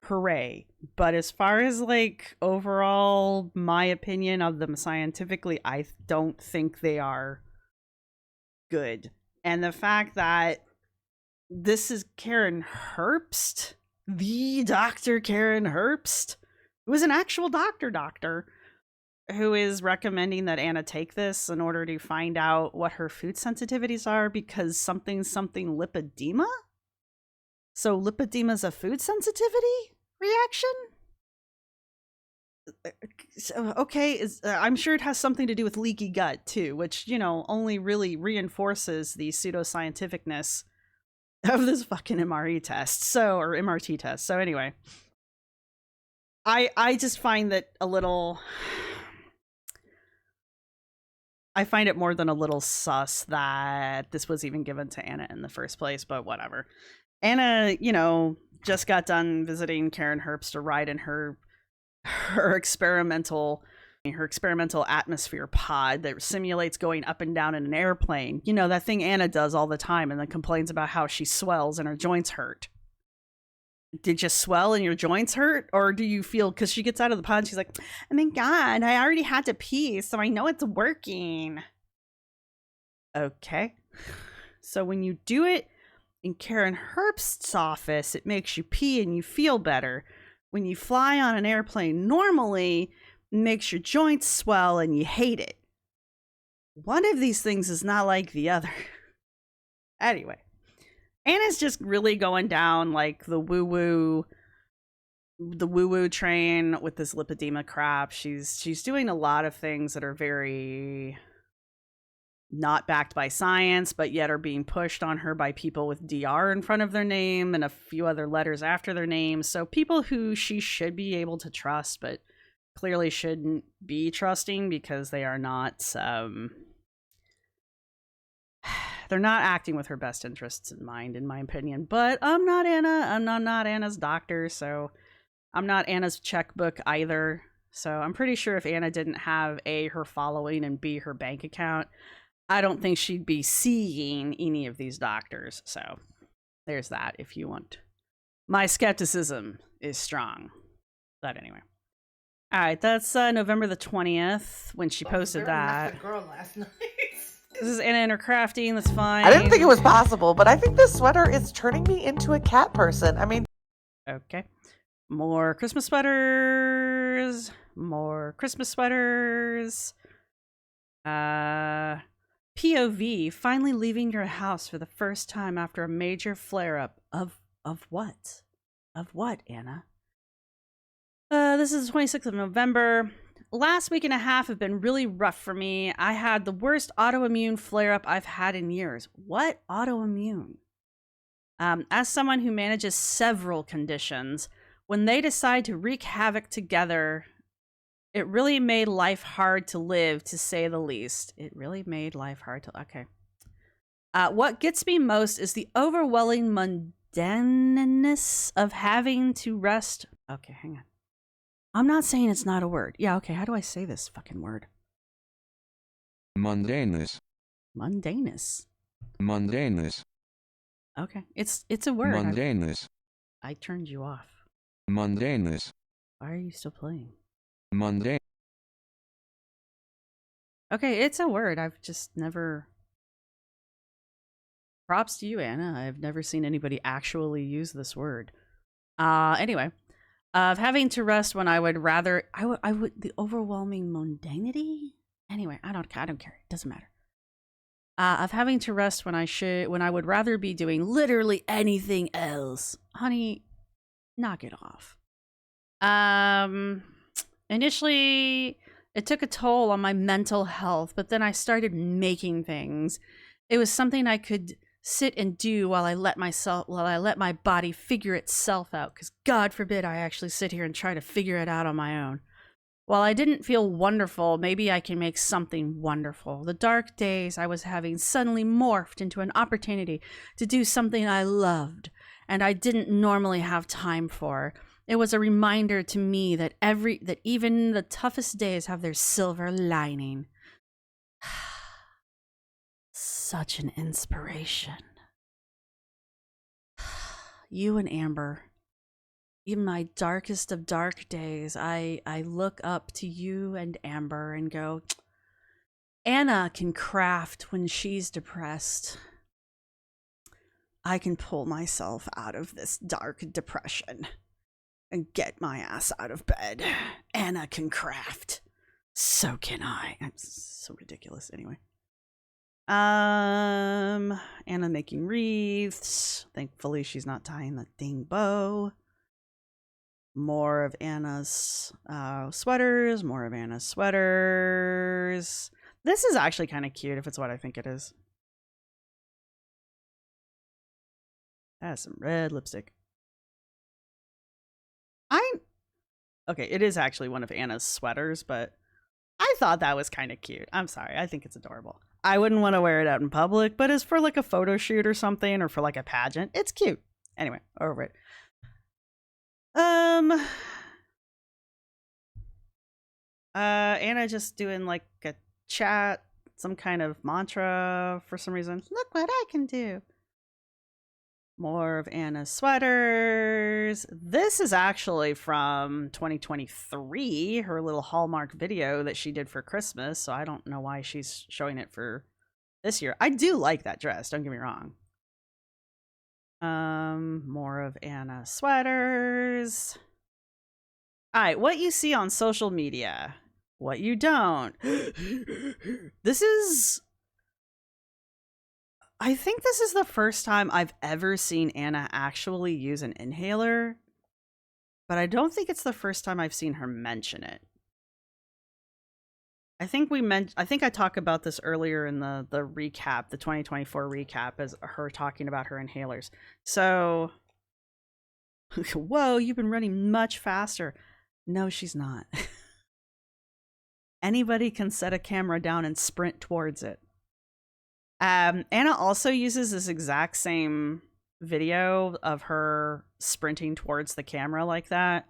Hooray. But as far as like overall my opinion of them scientifically, I don't think they are good. And the fact that this is Karen Herbst, the Dr. Karen Herbst, who is an actual doctor, who is recommending that Anna take this in order to find out what her food sensitivities are because something lipedema? So lipedema is a food sensitivity reaction? Okay, I'm sure it has something to do with leaky gut too, which, only really reinforces the pseudoscientificness of this fucking MRE test. Or MRT test. So anyway, I just find that a little I find it more than a little sus that this was even given to Anna in the first place, but whatever. Anna, just got done visiting Karen Herbst to ride in her experimental atmosphere pod that simulates going up and down in an airplane. That thing Anna does all the time and then complains about how she swells and her joints hurt. Did you swell and your joints hurt? Or do you feel, because she gets out of the pod and she's like, oh my God, I already had to pee, so I know it's working. Okay. So when you do it in Karen Herbst's office, it makes you pee and you feel better. When you fly on an airplane normally, it makes your joints swell and you hate it. One of these things is not like the other. Anyway. Anna's just really going down like the woo-woo train with this lipedema crap. She's doing a lot of things that are very not backed by science, but yet are being pushed on her by people with DR in front of their name and a few other letters after their name. So people who she should be able to trust, but clearly shouldn't be trusting because they are not... they're not acting with her best interests in mind, in my opinion. But I'm not Anna. I'm not Anna's doctor, so I'm not Anna's checkbook either. So I'm pretty sure if Anna didn't have A, her following, and B, her bank account, I don't think she'd be seeing any of these doctors. So there's that if you want. My skepticism is strong. But anyway. All right, that's November the 20th when she posted that. Girl last night. This is Anna and her crafting. That's fine. I didn't think it was possible, but I think this sweater is turning me into a cat person. I mean... Okay. More Christmas sweaters. POV, finally leaving your house for the first time after a major flare-up. Of what? Of what, Anna? This is the 26th of November. Last week and a half have been really rough for me. I had the worst autoimmune flare-up I've had in years. What? Autoimmune? As someone who manages several conditions, when they decide to wreak havoc together, it really made life hard to live, to say the least. It really made life hard to... Okay. What gets me most is the overwhelming mundaneness of having to rest... Okay, hang on. I'm not saying it's not a word. Yeah, okay, how do I say this fucking word? Mundaneness. Mundaneness. Mundaneness. Okay, it's a word. Mundaneness. I turned you off. Mundaneness. Why are you still playing? Mundane. Okay, it's a word. I've just never... Props to you, Anna. I've never seen anybody actually use this word. Anyway. Of having to rest when I would rather... I would... The overwhelming mundanity? Anyway, I don't care. It doesn't matter. Of having to rest when I would rather be doing literally anything else. Honey, knock it off. Initially, it took a toll on my mental health, but then I started making things. It was something I could sit and do while I let my body figure itself out, because God forbid I actually sit here and try to figure it out on my own. While I didn't feel wonderful, maybe I can make something wonderful. The dark days I was having suddenly morphed into an opportunity to do something I loved and I didn't normally have time for. It was a reminder to me that even the toughest days have their silver lining. Such an inspiration. You and Amber. In my darkest of dark days, I look up to you and Amber and go, Anna can craft when she's depressed. I can pull myself out of this dark depression and get my ass out of bed. Anna can craft. So can I. I'm so ridiculous anyway. Anna making wreaths. Thankfully she's not tying that dang bow. More of Anna's sweaters. More of Anna's sweaters. This is actually kind of cute if it's what I think it is. That has some red lipstick. Okay, it is actually one of Anna's sweaters, but I thought that was kind of cute. I'm sorry. I think it's adorable. I wouldn't want to wear it out in public, but as for like a photo shoot or something, or for like a pageant, it's cute. Anyway, over it. Anna just doing like a chat, some kind of mantra for some reason. Look what I can do. More of Anna's sweaters. This is actually from 2023, her little Hallmark video that she did for Christmas. So I don't know why she's showing it for this year. I do like that dress, don't get me wrong. More of Anna's sweaters. All right, what you see on social media, what you don't. I think this is the first time I've ever seen Anna actually use an inhaler, but I don't think it's the first time I've seen her mention it. I think I talked about this earlier in the recap, the 2024 recap, as her talking about her inhalers. So, whoa, you've been running much faster. No, she's not. Anybody can set a camera down and sprint towards it. Anna also uses this exact same video of her sprinting towards the camera like that,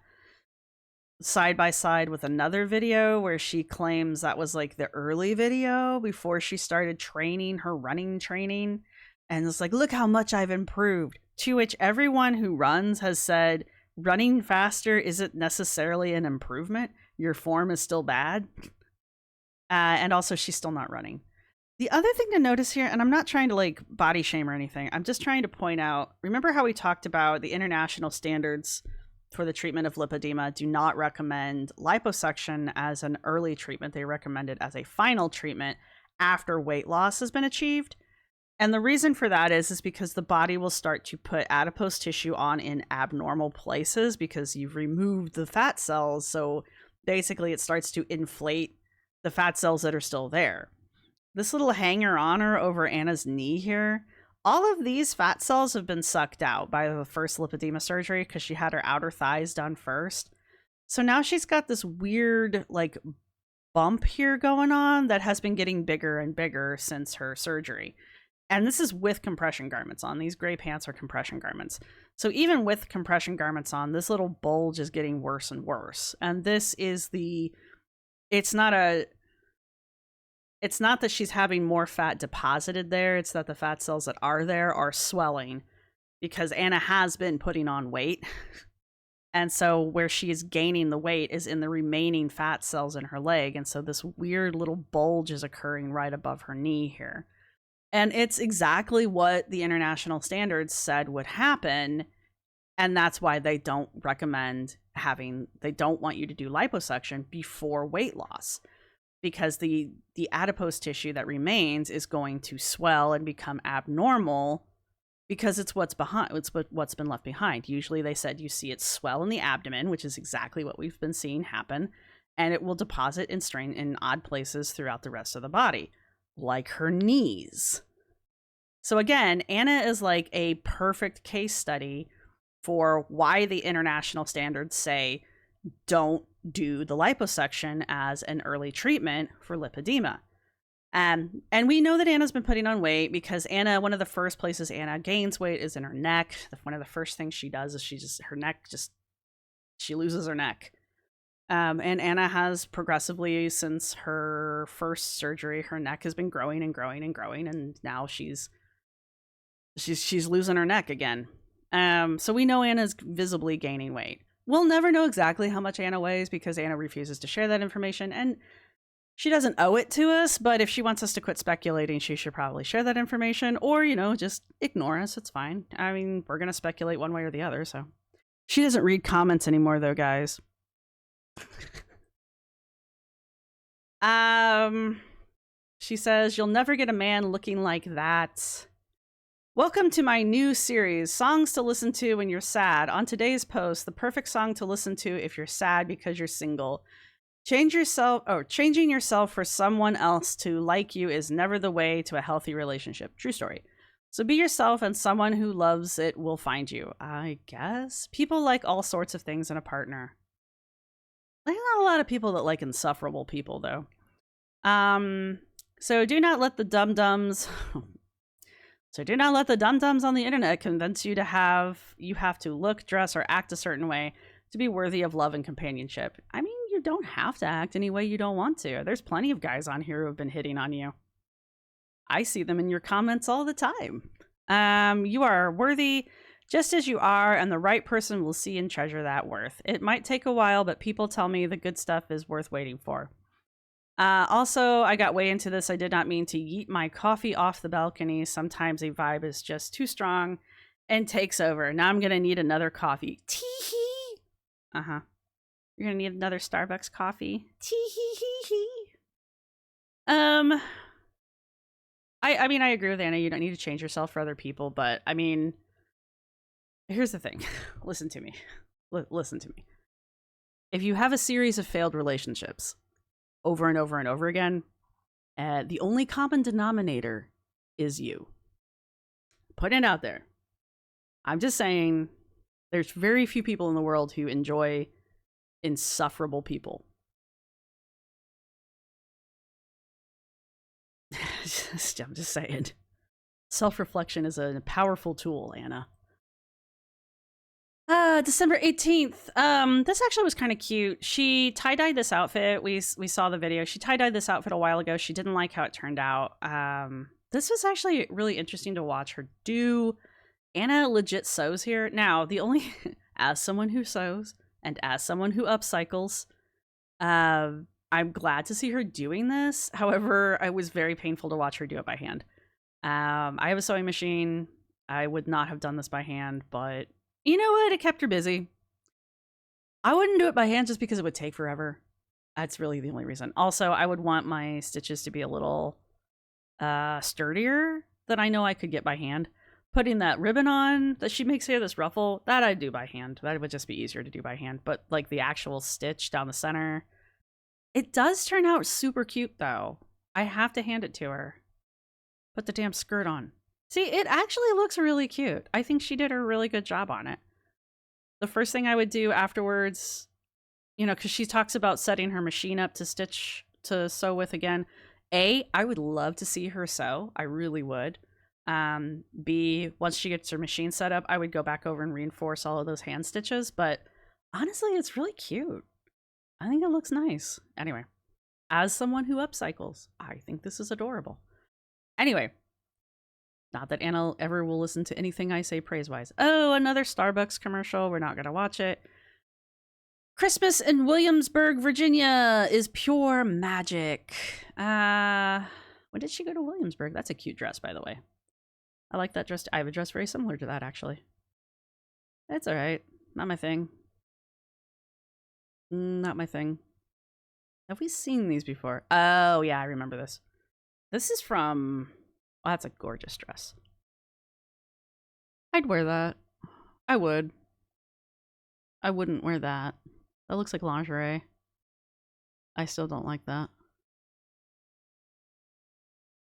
side by side with another video where she claims that was like the early video before she started training her running training. And it's like, look how much I've improved. To which everyone who runs has said, running faster isn't necessarily an improvement. Your form is still bad. And also, she's still not running. The other thing to notice here, and I'm not trying to like body shame or anything, I'm just trying to point out, remember how we talked about the international standards for the treatment of lipedema do not recommend liposuction as an early treatment. They recommend it as a final treatment after weight loss has been achieved. And the reason for that is because the body will start to put adipose tissue on in abnormal places because you've removed the fat cells. So basically it starts to inflate the fat cells that are still there. This little hanger-oner over Anna's knee here, all of these fat cells have been sucked out by the first lipedema surgery because she had her outer thighs done first. So now she's got this weird like bump here going on that has been getting bigger and bigger since her surgery. And this is with compression garments on. These gray pants are compression garments. So even with compression garments on, this little bulge is getting worse and worse. And this is it's not that she's having more fat deposited there. It's that the fat cells that are there are swelling because Anna has been putting on weight. And so where she is gaining the weight is in the remaining fat cells in her leg. And so this weird little bulge is occurring right above her knee here. And it's exactly what the international standards said would happen. And that's why they don't recommend they don't want you to do liposuction before weight loss. Because the adipose tissue that remains is going to swell and become abnormal because it's what's been left behind. Usually they said you see it swell in the abdomen, which is exactly what we've been seeing happen, and it will deposit and strain in odd places throughout the rest of the body, like her knees. So again, Anna is like a perfect case study for why the international standards say don't do the liposuction as an early treatment for lipedema. And we know that Anna's been putting on weight because one of the first places Anna gains weight is in her neck. One of the first things she does is she loses her neck. And Anna has progressively, since her first surgery, her neck has been growing and growing and growing. And now she's losing her neck again. So we know Anna's visibly gaining weight. We'll never know exactly how much Anna weighs because Anna refuses to share that information, and she doesn't owe it to us, but if she wants us to quit speculating, she should probably share that information or, just ignore us. It's fine. I mean, we're going to speculate one way or the other, so. She doesn't read comments anymore, though, guys. She says, you'll never get a man looking like that. Welcome to my new series, Songs to Listen to When You're Sad. On today's post, the perfect song to listen to if you're sad because you're single. Changing yourself for someone else to like you is never the way to a healthy relationship. True story. So be yourself and someone who loves it will find you. I guess. People like all sorts of things in a partner. There's not a lot of people that like insufferable people, though. So do not let the dum-dums on the internet convince you have to look, dress, or act a certain way to be worthy of love and companionship. I mean, you don't have to act any way you don't want to. There's plenty of guys on here who have been hitting on you. I see them in your comments all the time. You are worthy just as you are, and the right person will see and treasure that worth. It might take a while, but people tell me the good stuff is worth waiting for. Also, I got way into this. I did not mean to yeet my coffee off the balcony. Sometimes a vibe is just too strong and takes over. Now I'm going to need another coffee. Tee-hee. Uh-huh. You're going to need another Starbucks coffee. Tee-hee-hee-hee. I mean, I agree with Anna. You don't need to change yourself for other people, but I mean, here's the thing. Listen to me. Listen to me. If you have a series of failed relationships over and over and over again, the only common denominator is you. Put it out there. I'm just saying there's very few people in the world who enjoy insufferable people. I'm just saying. Self-reflection is a powerful tool, Anna. December 18th. This actually was kind of cute. She tie-dyed this outfit. We saw the video. She tie-dyed this outfit a while ago. She didn't like how it turned out. This was actually really interesting to watch her do. Anna legit sews here. Now, the only as someone who sews and as someone who upcycles, I'm glad to see her doing this. However, it was very painful to watch her do it by hand. I have a sewing machine. I would not have done this by hand, but you know what? It kept her busy. I wouldn't do it by hand just because it would take forever. That's really the only reason. Also, I would want my stitches to be a little sturdier than I know I could get by hand. Putting that ribbon on that she makes here, this ruffle, that I'd do by hand. That would just be easier to do by hand. But like the actual stitch down the center, it does turn out super cute though. I have to hand it to her. Put the damn skirt on. See, it actually looks really cute. I think she did a really good job on it. The first thing I would do afterwards, you know, because she talks about setting her machine up to sew with again. A, I would love to see her sew. I really would. B, once she gets her machine set up, I would go back over and reinforce all of those hand stitches. But honestly, it's really cute. I think it looks nice. Anyway, as someone who upcycles, I think this is adorable. Anyway, not that Anna ever will listen to anything I say praise-wise. Oh, another Starbucks commercial. We're not going to watch it. Christmas in Williamsburg, Virginia is pure magic. When did she go to Williamsburg? That's a cute dress, by the way. I like that dress. I have a dress very similar to that, actually. It's all right. Not my thing. Not my thing. Have we seen these before? Oh, yeah, I remember this. This is from... Oh, that's a gorgeous dress. I'd wear that. I would. I wouldn't wear that. That looks like lingerie. I still don't like that.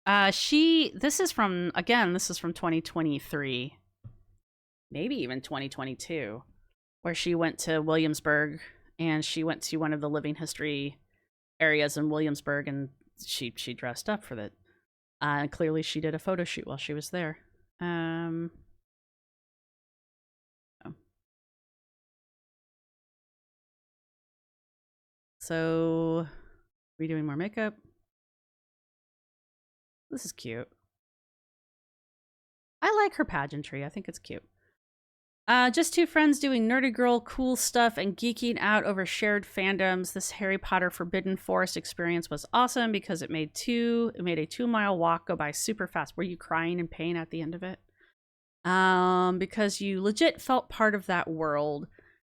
This is from 2023. Maybe even 2022. Where she went to Williamsburg and she went to one of the living history areas in Williamsburg and she dressed up for that. And clearly she did a photo shoot while she was there. Oh. So, are we doing more makeup? This is cute. I like her pageantry. I think it's cute. Just two friends doing nerdy girl cool stuff and geeking out over shared fandoms. This Harry Potter Forbidden Forest experience was awesome because it made a 2-mile walk go by super fast. Were you crying in pain at the end of it? Because you legit felt part of that world.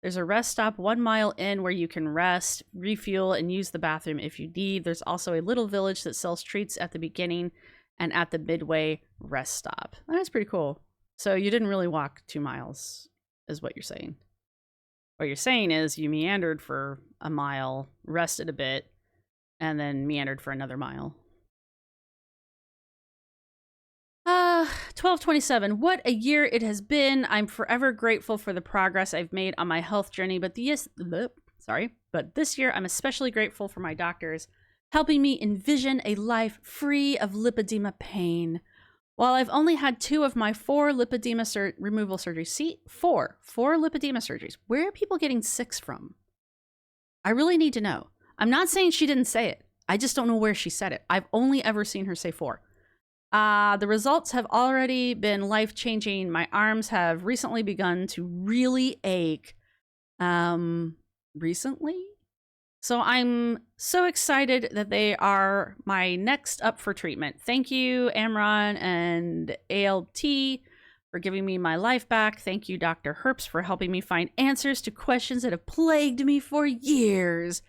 There's a rest stop 1 mile in where you can rest, refuel, and use the bathroom if you need. There's also a little village that sells treats at the beginning and at the midway rest stop. That's pretty cool. So you didn't really walk 2 miles, is what you're saying. What you're saying is you meandered for a mile, rested a bit, and then meandered for another mile. 1227. What a year it has been. I'm forever grateful for the progress I've made on my health journey, but this year I'm especially grateful for my doctors helping me envision a life free of lipedema pain. While I've only had 2 of my 4 lipedema removal surgeries. See, 4 lipedema surgeries. Where are people getting 6 from? I really need to know. I'm not saying she didn't say it. I just don't know where she said it. I've only ever seen her say 4. The results have already been life-changing. My arms have recently begun to really ache. Recently? So I'm so excited that they are my next up for treatment. Thank you, Amron and ALT, for giving me my life back. Thank you, Dr. Herbst, for helping me find answers to questions that have plagued me for years.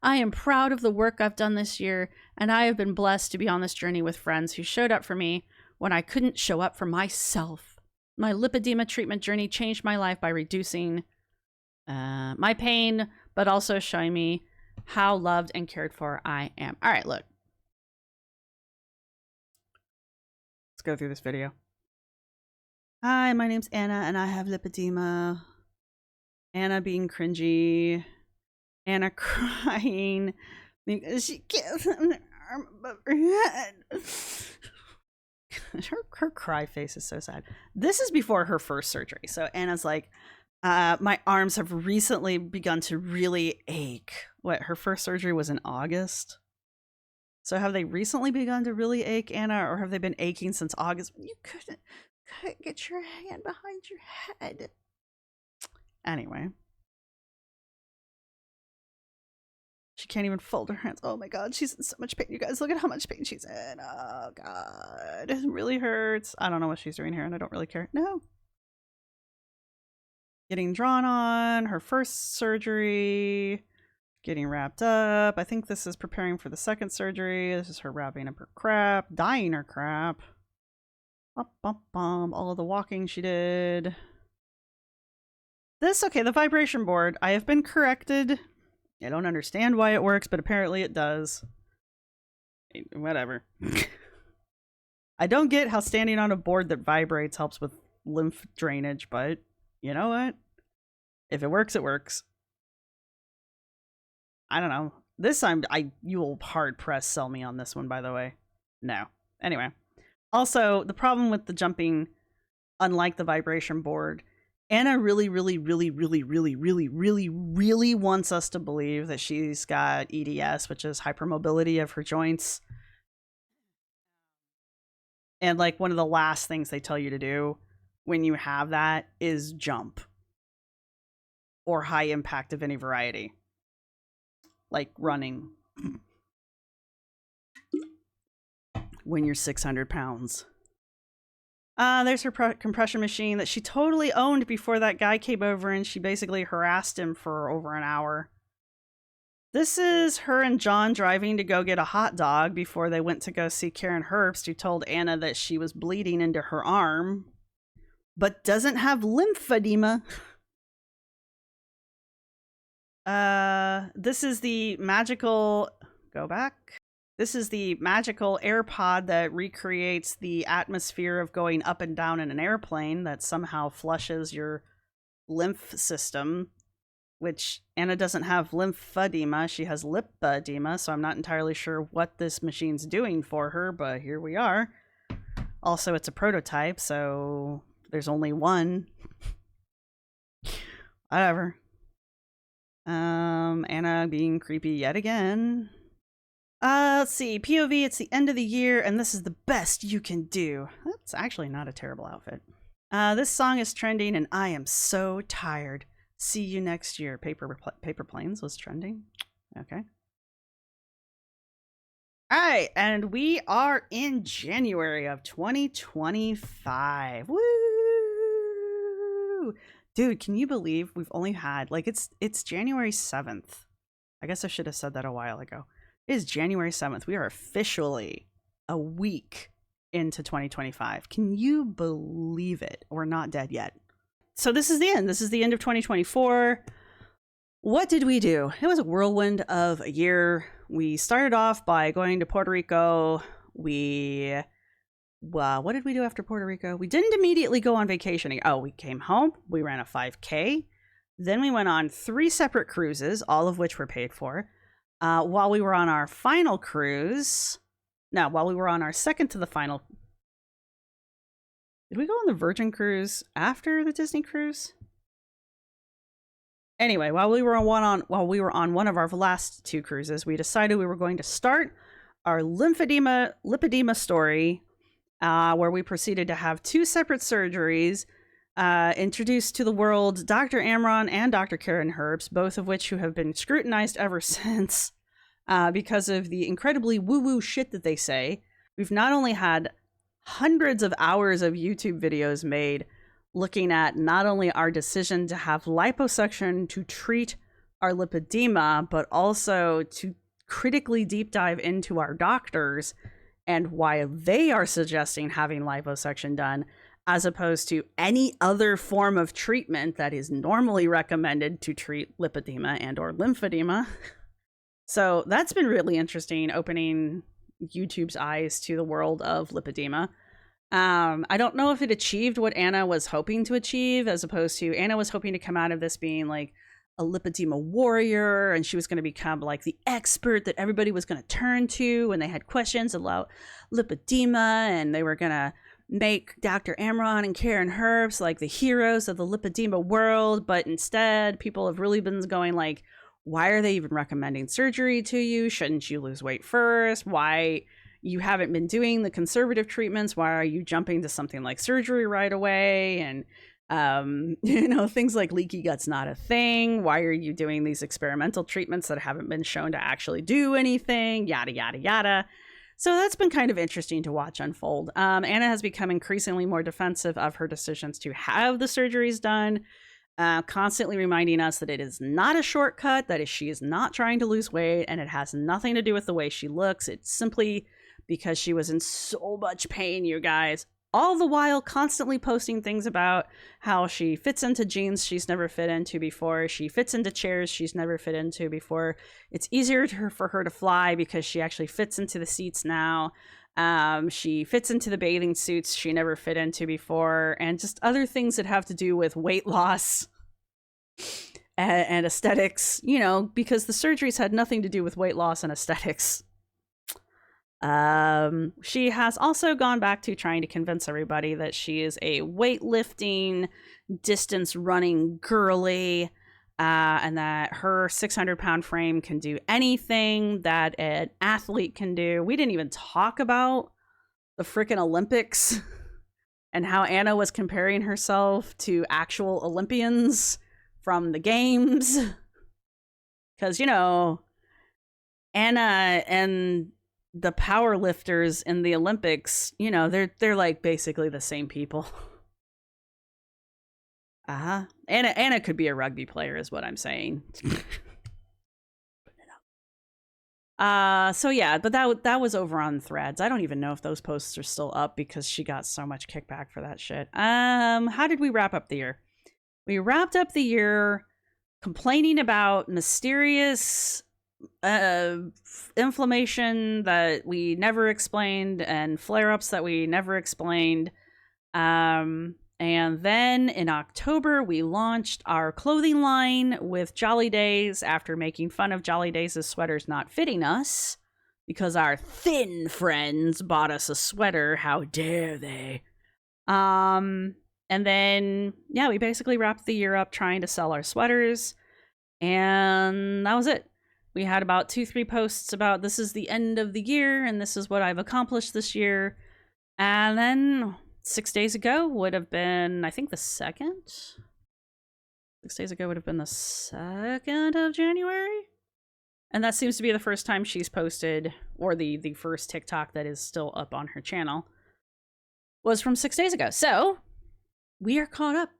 I am proud of the work I've done this year, and I have been blessed to be on this journey with friends who showed up for me when I couldn't show up for myself. My lipedema treatment journey changed my life by reducing my pain, but also showing me how loved and cared for I am. All right, look. Let's go through this video. Hi, my name's Anna, and I have lipedema. Anna being cringy. Anna crying because she can't have an arm above her head. her cry face is so sad. This is before her first surgery. So Anna's like, my arms have recently begun to really ache. What, her first surgery was in August? So have they recently begun to really ache, Anna, or have they been aching since August? You couldn't get your hand behind your head. Anyway. She can't even fold her hands. Oh my god, she's in so much pain. You guys, look at how much pain she's in. Oh god. It really hurts. I don't know what she's doing here, and I don't really care. No. Getting drawn on, her first surgery, getting wrapped up. I think this is preparing for the second surgery. This is her wrapping up her crap, dyeing her crap. All of the walking she did. This, okay, the vibration board. I have been corrected. I don't understand why it works, but apparently it does. Whatever. I don't get how standing on a board that vibrates helps with lymph drainage, but you know what? If it works, it works. I don't know. This time, you will hard press sell me on this one, by the way. No. Anyway. Also, the problem with the jumping, unlike the vibration board, Anna really wants us to believe that she's got EDS, which is hypermobility of her joints. And like one of the last things they tell you to do when you have that is jump. Or high impact of any variety. Like running. When you're 600 pounds. There's her compression machine that she totally owned before that guy came over and she basically harassed him for over an hour. This is her and John driving to go get a hot dog before they went to go see Karen Herbst, who told Anna that she was bleeding into her arm, but doesn't have lymphedema. This is the magical... Go back. This is the magical AirPod that recreates the atmosphere of going up and down in an airplane that somehow flushes your lymph system, which Anna doesn't have lymphedema. She has lipedema, so I'm not entirely sure what this machine's doing for her, but here we are. Also, it's a prototype, so there's only one. Whatever. Anna being creepy yet again. Let's see. POV, it's the end of the year, and this is the best you can do. That's actually not a terrible outfit. This song is trending, and I am so tired. See you next year. Paper Planes was trending. Okay. All right, and we are in January of 2025. Woo! Dude, can you believe we've only had, like, it's January 7th. I guess I should have said that a while ago. It is January 7th. We are officially a week into 2025. Can you believe it? We're not dead yet. So this is the end. This is the end of 2024. What did we do? It was a whirlwind of a year. We started off by going to Puerto Rico. What did we do after Puerto Rico? We didn't immediately go on vacation. Oh, we came home. We ran a 5K. Then we went on 3 separate cruises, all of which were paid for. while we were on our final cruise, no, while we were on our second to the final, did we go on the Virgin cruise after the Disney cruise? Anyway, while we were on one of our last two cruises, we decided we were going to start our lipedema story, where we proceeded to have two separate surgeries, introduced to the world Dr. Amron and Dr. Karen Herbst, both of which who have been scrutinized ever since because of the incredibly woo-woo shit that they say. We've not only had hundreds of hours of YouTube videos made looking at not only our decision to have liposuction to treat our lipedema, but also to critically deep dive into our doctors and why they are suggesting having liposuction done, as opposed to any other form of treatment that is normally recommended to treat lipedema and or lymphedema. So that's been really interesting, opening YouTube's eyes to the world of lipedema. I don't know if it achieved what Anna was hoping to achieve, as opposed to Anna was hoping to come out of this being like a lipedema warrior, and she was going to become like the expert that everybody was going to turn to when they had questions about lipedema, and they were going to make Dr. Amron and Karen Herbst like the heroes of the lipedema world. But instead, people have really been going like, why are they even recommending surgery to you? Shouldn't you lose weight first? Why you haven't been doing the conservative treatments? Why are you jumping to something like surgery right away? And things like leaky gut's not a thing. Why are you doing these experimental treatments that haven't been shown to actually do anything? Yada, yada, yada. So that's been kind of interesting to watch unfold. Anna has become increasingly more defensive of her decisions to have the surgeries done, constantly reminding us that it is not a shortcut, that she is not trying to lose weight, and it has nothing to do with the way she looks. It's simply because she was in so much pain, you guys. All the while constantly posting things about how she fits into jeans she's never fit into before. She fits into chairs she's never fit into before. It's easier for her to fly because she actually fits into the seats now. She fits into the bathing suits she never fit into before. And just other things that have to do with weight loss and aesthetics, because the surgeries had nothing to do with weight loss and aesthetics. She has also gone back to trying to convince everybody that she is a weightlifting, distance running girly, and that her 600-pound frame can do anything that an athlete can do. We didn't even talk about the freaking Olympics and how Anna was comparing herself to actual Olympians from the games. Because, Anna and the power lifters in the Olympics, they're like basically the same people. Anna could be a rugby player is what I'm saying. So yeah, but that was over on Threads. I don't even know if those posts are still up because she got so much kickback for that shit. How did we wrap up the year? We wrapped up the year complaining about mysterious inflammation that we never explained and flare-ups that we never explained. And then in October, we launched our clothing line with Jolly Days after making fun of Jolly Days' sweaters not fitting us because our thin friends bought us a sweater. How dare they? And then, yeah, we basically wrapped the year up trying to sell our sweaters. And that was it. We had about 2-3 posts about this is the end of the year and this is what I've accomplished this year. And then 6 days ago would have been, I think, the 2nd. 6 days ago would have been the 2nd of January. And that seems to be the first time she's posted, or the first TikTok that is still up on her channel, was from 6 days ago. So we are caught up.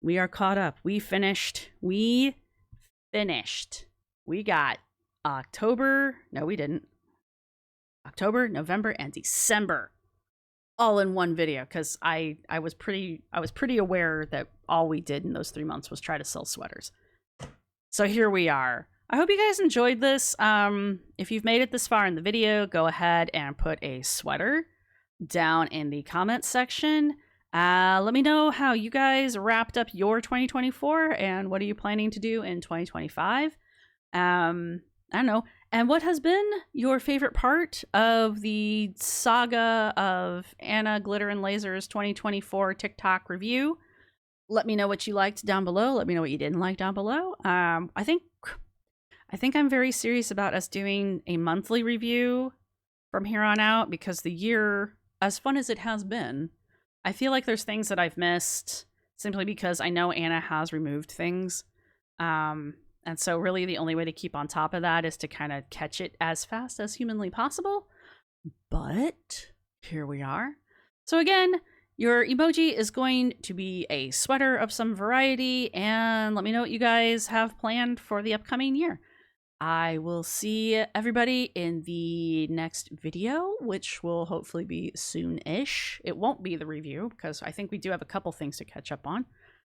We are caught up. We finished. We got October. No, we didn't. October, November, and December all in one video because I was pretty aware that all we did in those 3 months was try to sell sweaters. So here we are. I hope you guys enjoyed this. If you've made it this far in the video, go ahead and put a sweater down in the comments section. Let me know how you guys wrapped up your 2024 and what are you planning to do in 2025. I don't know, And what has been your favorite part of the saga of Anna Glitter and Lasers 2024 TikTok review? Let me know what you liked down below. Let me know what you didn't like down below. I think I'm very serious about us doing a monthly review from here on out, because the year, as fun as it has been, I feel like there's things that I've missed simply because I know Anna has removed things. And so really the only way to keep on top of that is to kind of catch it as fast as humanly possible. But here we are. So again, your emoji is going to be a sweater of some variety, and let me know what you guys have planned for the upcoming year. I will see everybody in the next video, which will hopefully be soon-ish. It won't be the review, because I think we do have a couple things to catch up on,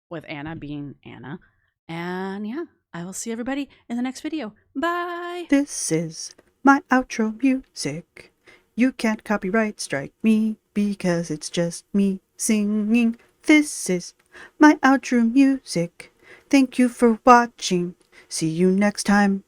with Anna being Anna. And yeah, I will see everybody in the next video. Bye! This is my outro music. You can't copyright strike me because it's just me singing. This is my outro music. Thank you for watching. See you next time.